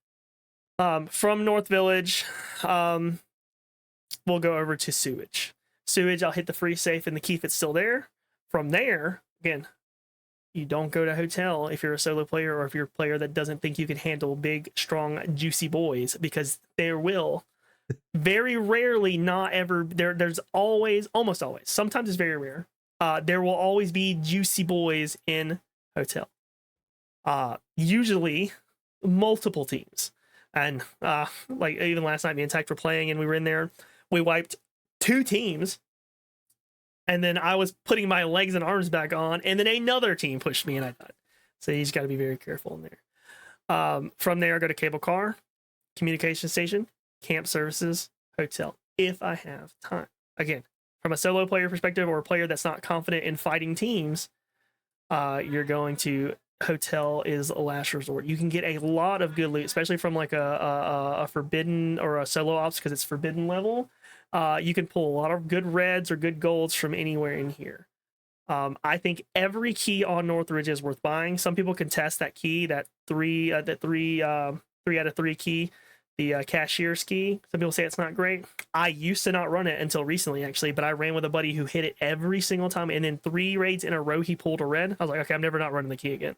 From North Village, we'll go over to sewage. Sewage, I'll hit the free safe and the key if it's still there. From there, again, you don't go to hotel if you're a solo player, or if you're a player that doesn't think you can handle big, strong, juicy boys, because there will very rarely, not ever, there's always, almost always, sometimes it's very rare, there will always be juicy boys in hotel. Usually multiple teams. And like even last night, me and Tact were playing and we were in there. We wiped 2 teams. And then I was putting my legs and arms back on. And then another team pushed me and I died. So you just got to be very careful in there. From there, I go to cable car, communication station, camp services, hotel, if I have time. Again, from a solo player perspective, or a player that's not confident in fighting teams, you're going to hotel is a last resort. You can get a lot of good loot, especially from like a forbidden or a solo ops, because it's forbidden level. You can pull a lot of good reds or good golds from anywhere in here. I think every key on Northridge is worth buying. Some people contest that key, that three out of three key, the cashier's key. Some people say it's not great. I used to not run it until recently, actually, but I ran with a buddy who hit it every single time, and in 3 raids in a row he pulled a red. I was like, okay, I'm never not running the key again.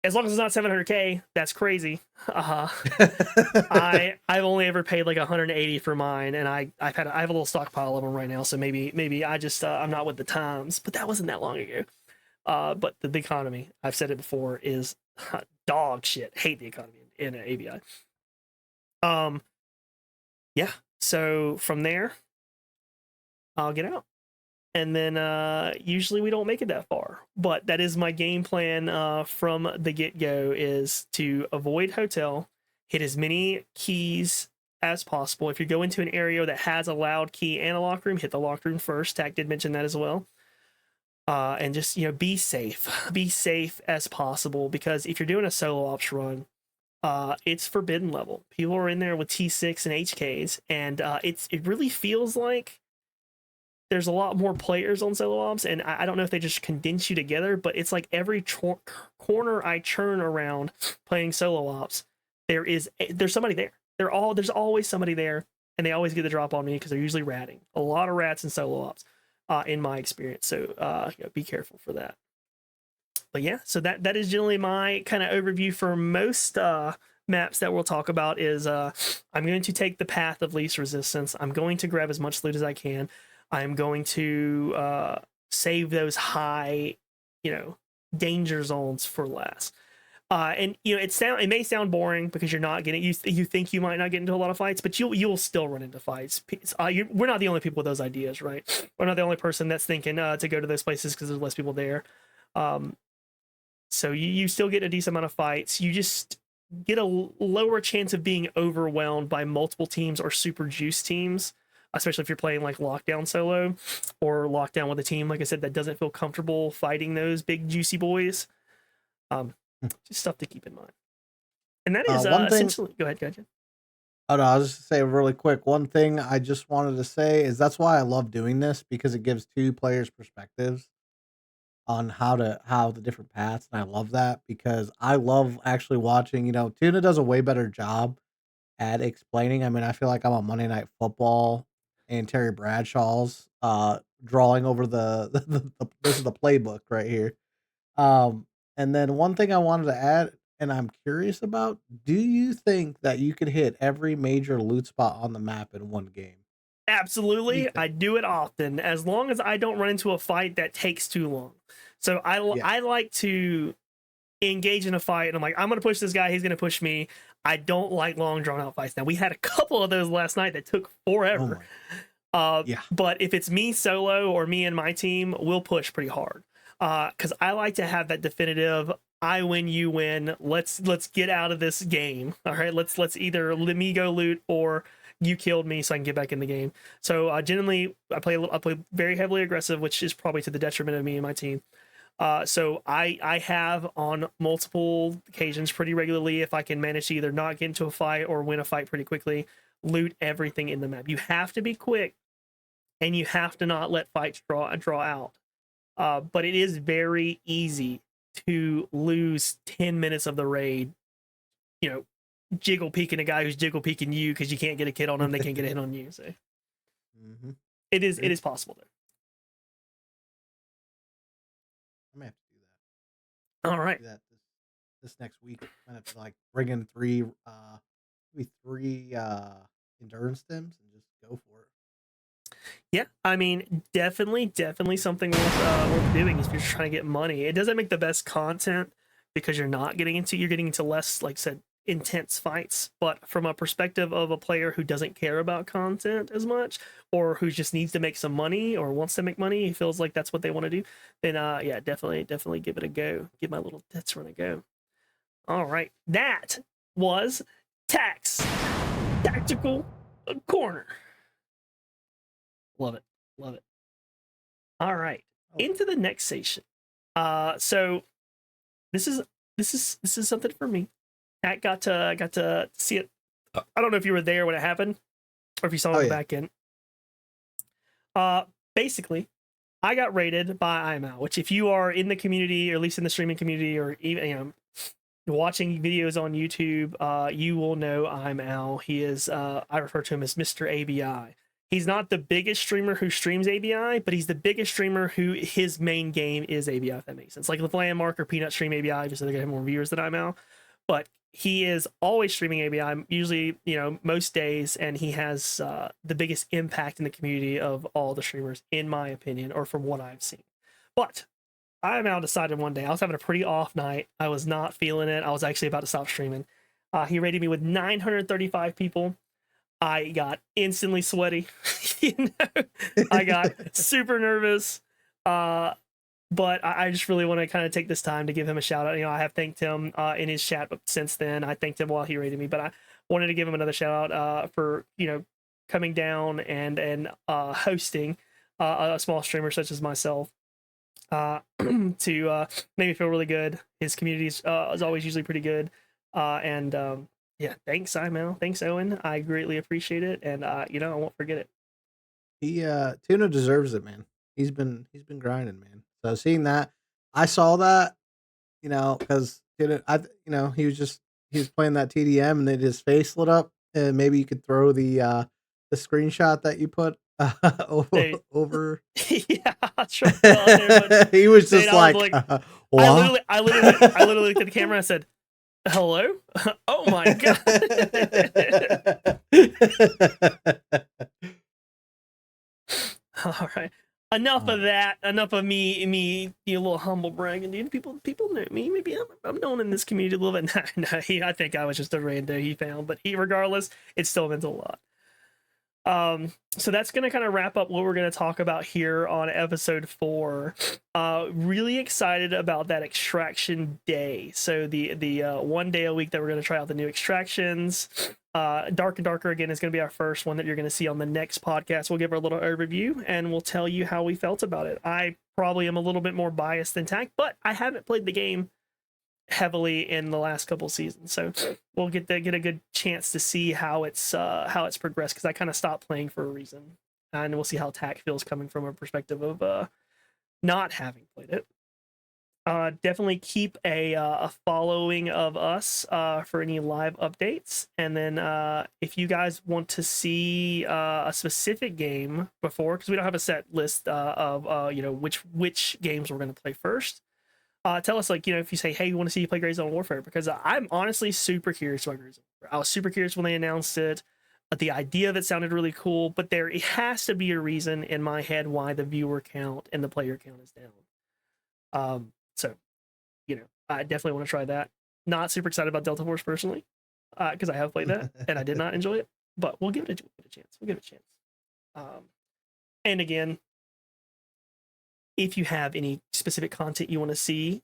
As long as it's not 700k, that's crazy. I've only ever paid like 180 for mine, and I have a little stockpile of them right now, so maybe I just I'm not with the times, but that wasn't that long ago. But the economy, I've said it before, is dog shit. Hate the economy in ABI. Yeah. So from there, I'll get out. And then usually we don't make it that far. But that is my game plan from the get-go, is to avoid hotel, hit as many keys as possible. If you go into an area that has a loud key and a locker room, hit the locker room first. Tac did mention that as well. And just, be safe as possible, because if you're doing a solo ops run, it's forbidden level. People are in there with T6 and HKs, and it really feels like there's a lot more players on solo ops, and I don't know if they just condense you together, but it's like every corner I turn around playing solo ops, there's somebody there. There's always somebody there, and they always get the drop on me because they're usually ratting. A lot of rats in solo ops, in my experience. So be careful for that. But yeah, so that is generally my kind of overview for most maps that we'll talk about. Is I'm going to take the path of least resistance. I'm going to grab as much loot as I can. I'm going to save those high, danger zones for last. And it may sound boring because you're not getting, you think you might not get into a lot of fights, but you'll still run into fights. We're not the only people with those ideas, right? We're not the only person that's thinking to go to those places because there's less people there. So you still get a decent amount of fights. You just get a lower chance of being overwhelmed by multiple teams or super juice teams, especially if you're playing like lockdown solo or lockdown with a team, like I said, that doesn't feel comfortable fighting those big juicy boys. Just stuff to keep in mind. And that is One thing. essentially. Go ahead. Oh no, I was just say really quick. One thing I just wanted to say is that's why I love doing this, because it gives two players perspectives on how the different paths, and I love that because I love actually watching. Tuna does a way better job at explaining. I mean, I feel like I'm on Monday Night Football and Terry Bradshaw's drawing over this is the playbook right here. And then one thing I wanted to add, and I'm curious about, do you think that you could hit every major loot spot on the map in one game? What do you Absolutely, think? I do it often, as long as I don't run into a fight that takes too long. So Yeah. I like to engage in a fight, and I'm like, I'm gonna push this guy, he's gonna push me. I don't like long drawn out fights. Now we had a couple of those last night that took Oh forever. my. Yeah. But if it's me solo or me and my team, we'll push pretty hard. Because I like to have that definitive I win, you win. Let's get out of this game. All right, let's either let me go loot or you killed me so I can get back in the game. So generally, I play very heavily aggressive, which is probably to the detriment of me and my team. So I have on multiple occasions pretty regularly, if I can manage to either not get into a fight or win a fight pretty quickly, loot everything in the map. You have to be quick, and you have to not let fights draw out. But it is very easy to lose 10 minutes of the raid, you know, jiggle peeking a guy who's jiggle peeking you because you can't get a kid on them, they can't get a hit on you. So Mm-hmm. it is possible though. I may have to do All that. right. Do that this next week. I have to like bring in maybe three endurance stems and just go for it. Yeah, I mean, definitely something worth doing if you're trying to get money. It doesn't make the best content because you're getting into less, like I said, intense fights. But from a perspective of a player who doesn't care about content as much, or who just needs to make some money or wants to make money, he feels like that's what they want to do. Then yeah, definitely give it a go. Give my little test run a go. All right, that was Tax Tactical Corner. Love it. Love it. All right. Oh, Into the next station. So this is this is something for me. Pat got to see it. I don't know if you were there when it happened or if you saw it oh on the yeah. back end. Basically, I got raided by IMAL, which if you are in the community, or at least in the streaming community, or even watching videos on YouTube, you will know IMAL. He is I refer to him as Mr. ABI. He's not the biggest streamer who streams ABI, but he's the biggest streamer who his main game is ABI, if that makes sense. Like the Landmark or Peanut stream ABI, just so they have more viewers than IMAL. But he is always streaming ABI, usually, most days, and he has the biggest impact in the community of all the streamers, in my opinion, or from what I've seen. But now decided one day I was having a pretty off night. I was not feeling it. I was actually about to stop streaming. He rated me with 935 people. I got instantly sweaty. you know, I got super nervous. Uh, but I just really want to kind of take this time to give him a shout out. I have thanked him in his chat, but since then I thanked him while he rated me. But I wanted to give him another shout out for coming down and hosting a small streamer such as myself to make me feel really good. His community is always usually pretty good, and yeah, thanks Simon, thanks Owen. I greatly appreciate it, and I won't forget it. He Tuna deserves it, man. He's been grinding, man. So seeing that, I saw that, because he was playing that TDM and then his face lit up, and maybe you could throw the screenshot that you put Dude, over. yeah, I'll try to put it on there, but He was dude, just I was like, like, what? I literally looked at the camera and said, "Hello, oh my god." All right. Enough of that. Enough of me, a little humble bragging, dude. People know me. Maybe I'm known in this community a little bit. I think I was just a rando he found, but regardless, it still meant a lot. So that's gonna kind of wrap up what we're gonna talk about here on episode 4. Really excited about that extraction day. So the 1 day a week that we're gonna try out the new extractions. Dark and Darker again is gonna be our first one that you're gonna see on the next podcast. We'll give our little overview and we'll tell you how we felt about it. I probably am a little bit more biased than Tact, but I haven't played the game heavily in the last couple seasons, so we'll get a good chance to see how it's progressed, because I kind of stopped playing for a reason, and we'll see how Tac feels coming from a perspective of not having played it. Definitely keep a following of us for any live updates, and then if you guys want to see a specific game before, because we don't have a set list of which games we're going to play first. Tell us, if you say, hey, we want to see you play Grey Zone Warfare, because I'm honestly super curious about Grey Zone Warfare. I was super curious when they announced it. The idea of it sounded really cool, but it has to be a reason in my head why the viewer count and the player count is down. So, I definitely want to try that. Not super excited about Delta Force personally, because I have played that and I did not enjoy it, but we'll give it a chance. We'll give it a chance. And again, if you have any specific content you want to see,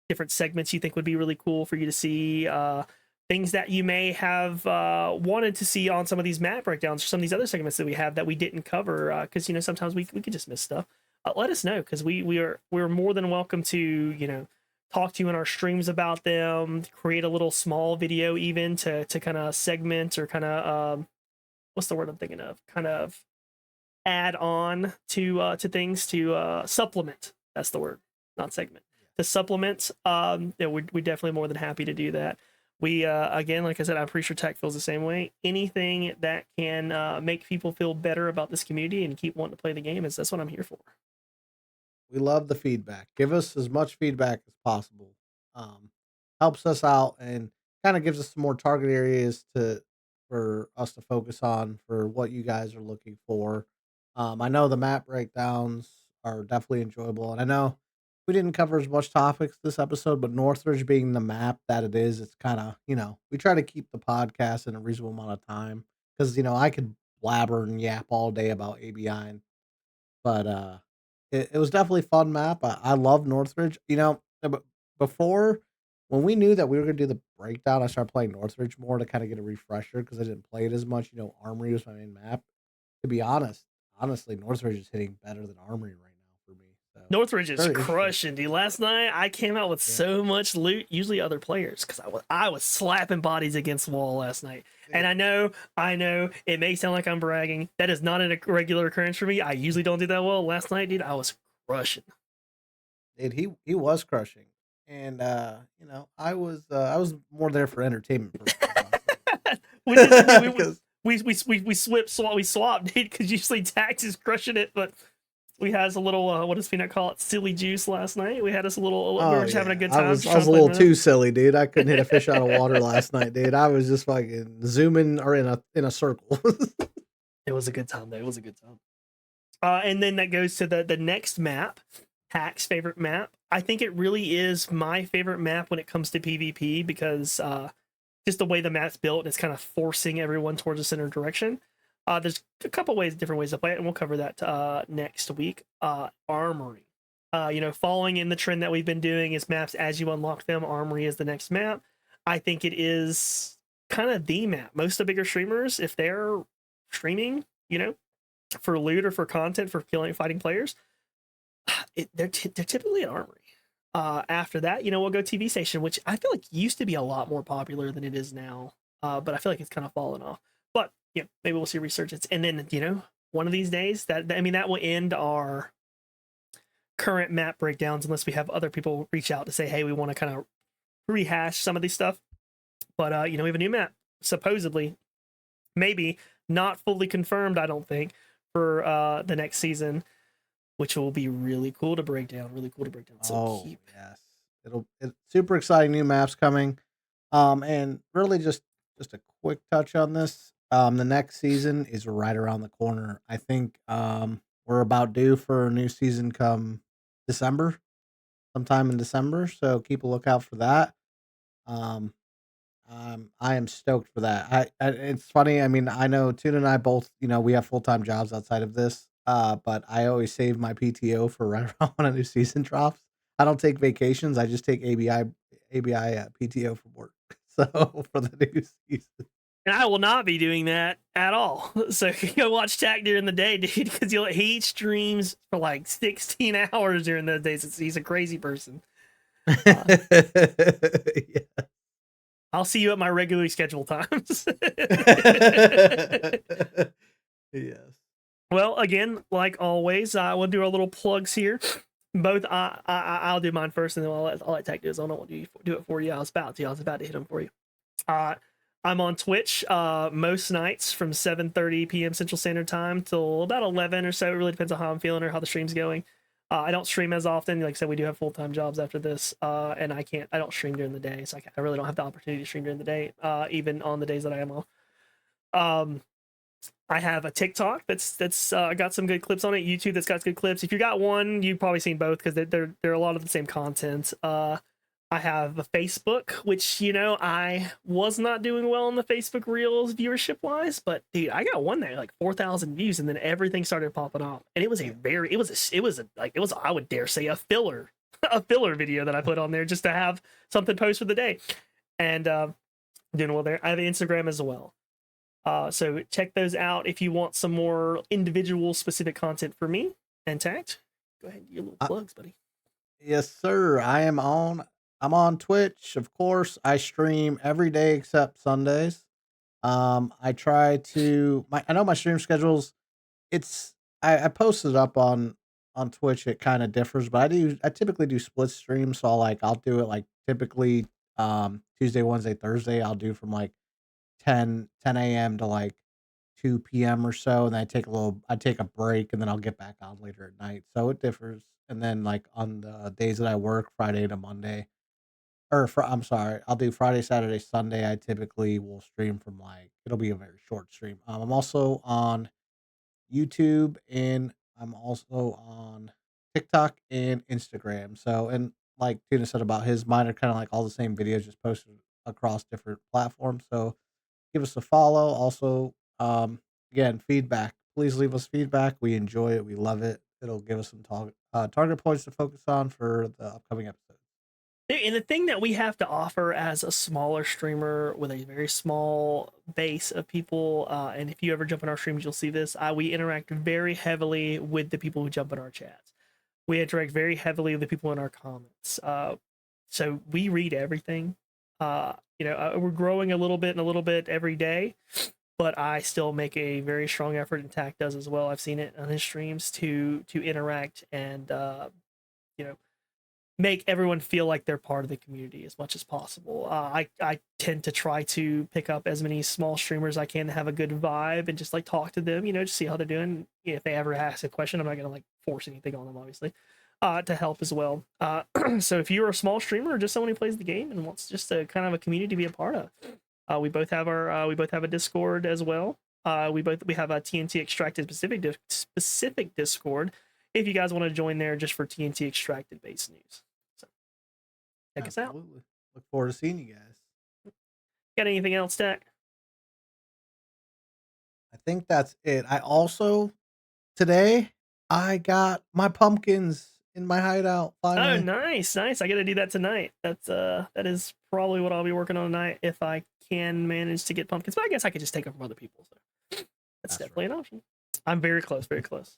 different segments you think would be really cool for you to see, things that you may have wanted to see on some of these map breakdowns or some of these other segments that we have that we didn't cover, because sometimes we could just miss stuff. Let us know, because we're more than welcome to talk to you in our streams about them, create a little small video even to kind of segment or kind of what's the word I'm thinking of, kind of add on to things to supplement. That's the word, not segment. To supplement. We're definitely more than happy to do that. We again, like I said, I'm pretty sure Tech feels the same way. Anything that can make people feel better about this community and keep wanting to play the game that's what I'm here for. We love the feedback. Give us as much feedback as possible. Helps us out and kind of gives us some more target areas for us to focus on for what you guys are looking for. I know the map breakdowns are definitely enjoyable, and I know we didn't cover as much topics this episode, but Northridge being the map that it is, it's kind of we try to keep the podcast in a reasonable amount of time, because I could blabber and yap all day about ABI, but it was definitely a fun map. I love Northridge. But before, when we knew that we were gonna do the breakdown, I started playing Northridge more to kind of get a refresher because I didn't play it as much. Armory was my main map. To be honestly, Northridge is hitting better than Armory right now for me. So Northridge is very interesting. crushing, dude. Last night I came out with so much loot, usually other players, because I was slapping bodies against the wall last night. And I know it may sound like I'm bragging. That is not a regular occurrence for me. I usually don't do that well. Last night, dude, I was crushing. Dude, he was crushing, and I was more there for entertainment purposes. we just Because we swapped, dude, because usually Tax is crushing it, but we had us a little what does Peanut call it, silly juice last night. We had us a little, we were just having a good time. I was a little too silly, dude. I couldn't hit a fish out of water last night, dude. I was just fucking zooming or in a circle. It was a good time, though. It was a good time. And then that goes to the next map, Tack's favorite map. I think it really is my favorite map when it comes to PvP because just the way the map's built is kind of forcing everyone towards a center direction. There's a couple ways, different ways to play it, and we'll cover that next week. Armory. Following in the trend that we've been doing is maps as you unlock them. Armory is the next map. I think it is kind of the map. Most of the bigger streamers, if they're streaming, for loot or for content for killing fighting players, they're typically at Armory. After that, we'll go TV station, which I feel like used to be a lot more popular than it is now. But I feel like it's kind of fallen off. But maybe we'll see resurgence. And then one of these days that will end our current map breakdowns unless we have other people reach out to say, hey, we want to kind of rehash some of these stuff. But we have a new map supposedly, maybe not fully confirmed, I don't think, for the next season, which will be really cool to break down. Really cool to break down. So yes, it's super exciting new maps coming. And really just a quick touch on this. The next season is right around the corner. I think we're about due for a new season come December, sometime in December. So keep a lookout for that. Um, I am stoked for that. It's funny. I mean, I know Tuna and I both, we have full time jobs outside of this. But I always save my PTO for right around when a new season drops. I don't take vacations. I just take ABI PTO from work. So for the new season. and I will not be doing that at all. So go watch Tact during the day, dude, because he streams for like 16 hours during those days. He's a crazy person. Yeah. I'll see you at my regularly scheduled times. Yes. Well, again, like always, we'll do our little plugs here. Both I'll do mine first, and then I'll let Tech do his own. I won't do it for you. I was about to hit him for you. I'm on Twitch most nights from 7:30 p.m. Central Standard Time till about 11 or so. It really depends on how I'm feeling or how the stream's going. I don't stream as often. Like I said, we do have full-time jobs after this, and I don't stream during the day, so I really don't have the opportunity to stream during the day, even on the days that I am off. I have a TikTok that's got some good clips on it. YouTube that's got good clips. If you got one, you've probably seen both because they're a lot of the same content. I have a Facebook, which I was not doing well on the Facebook Reels viewership wise, but dude, I got one there like 4,000 views, and then everything started popping off, and it was I would dare say a filler a filler video that I put on there just to have something post for the day, and doing well there. I have an Instagram as well. So check those out if you want some more individual specific content for me and Tact. Go ahead and do your little plugs, buddy. Yes, sir. I'm on Twitch, of course. I stream every day except Sundays. I try to I know my stream schedules. It's I posted up on Twitch. It kind of differs, but I typically do split streams. So I'll do it like typically Tuesday, Wednesday, Thursday. I'll do from like 10 a.m. to like 2 p.m. or so, and then I take a break, and then I'll get back on later at night. So it differs. And then like on the days that I work, Friday to Monday, I'm sorry, I'll do Friday, Saturday, Sunday. I typically will stream from like it'll be a very short stream. I'm also on YouTube, and I'm also on TikTok and Instagram. So, and like Tuna said about his, mine are kind of like all the same videos, just posted across different platforms. So give us a follow. Also, again, feedback. Please leave us feedback. We enjoy it. We love it. It'll give us some target points to focus on for the upcoming episode. And the thing that we have to offer as a smaller streamer with a very small base of people, and if you ever jump in our streams, you'll see this. We interact very heavily with the people who jump in our chats. We interact very heavily with the people in our comments. So we read everything. We're growing a little bit every day, but I still make a very strong effort, and Tac does as well. I've seen it on his streams to interact and you know make everyone feel like they're part of the community as much as possible. I tend to try to pick up as many small streamers I can to have a good vibe and just like talk to them, just see how they're doing. If they ever ask a question, I'm not gonna like force anything on them, obviously, to help as well. So if you're a small streamer or just someone who plays the game and wants just a kind of a community to be a part of, we both have a Discord as well. We have a TnT extracted specific Discord if you guys want to join there just for TnT extracted based news. check us out. Absolutely. Look forward to seeing you guys. Got anything else, Tack? I think that's it. I also today I got my pumpkins in my hideout Oh, finally. nice, nice. I got to do that tonight. That is probably what I'll be working on tonight if I can manage to get pumpkins. But I guess I could just take them from other people. So that's That's definitely right. an option. I'm very close, very close.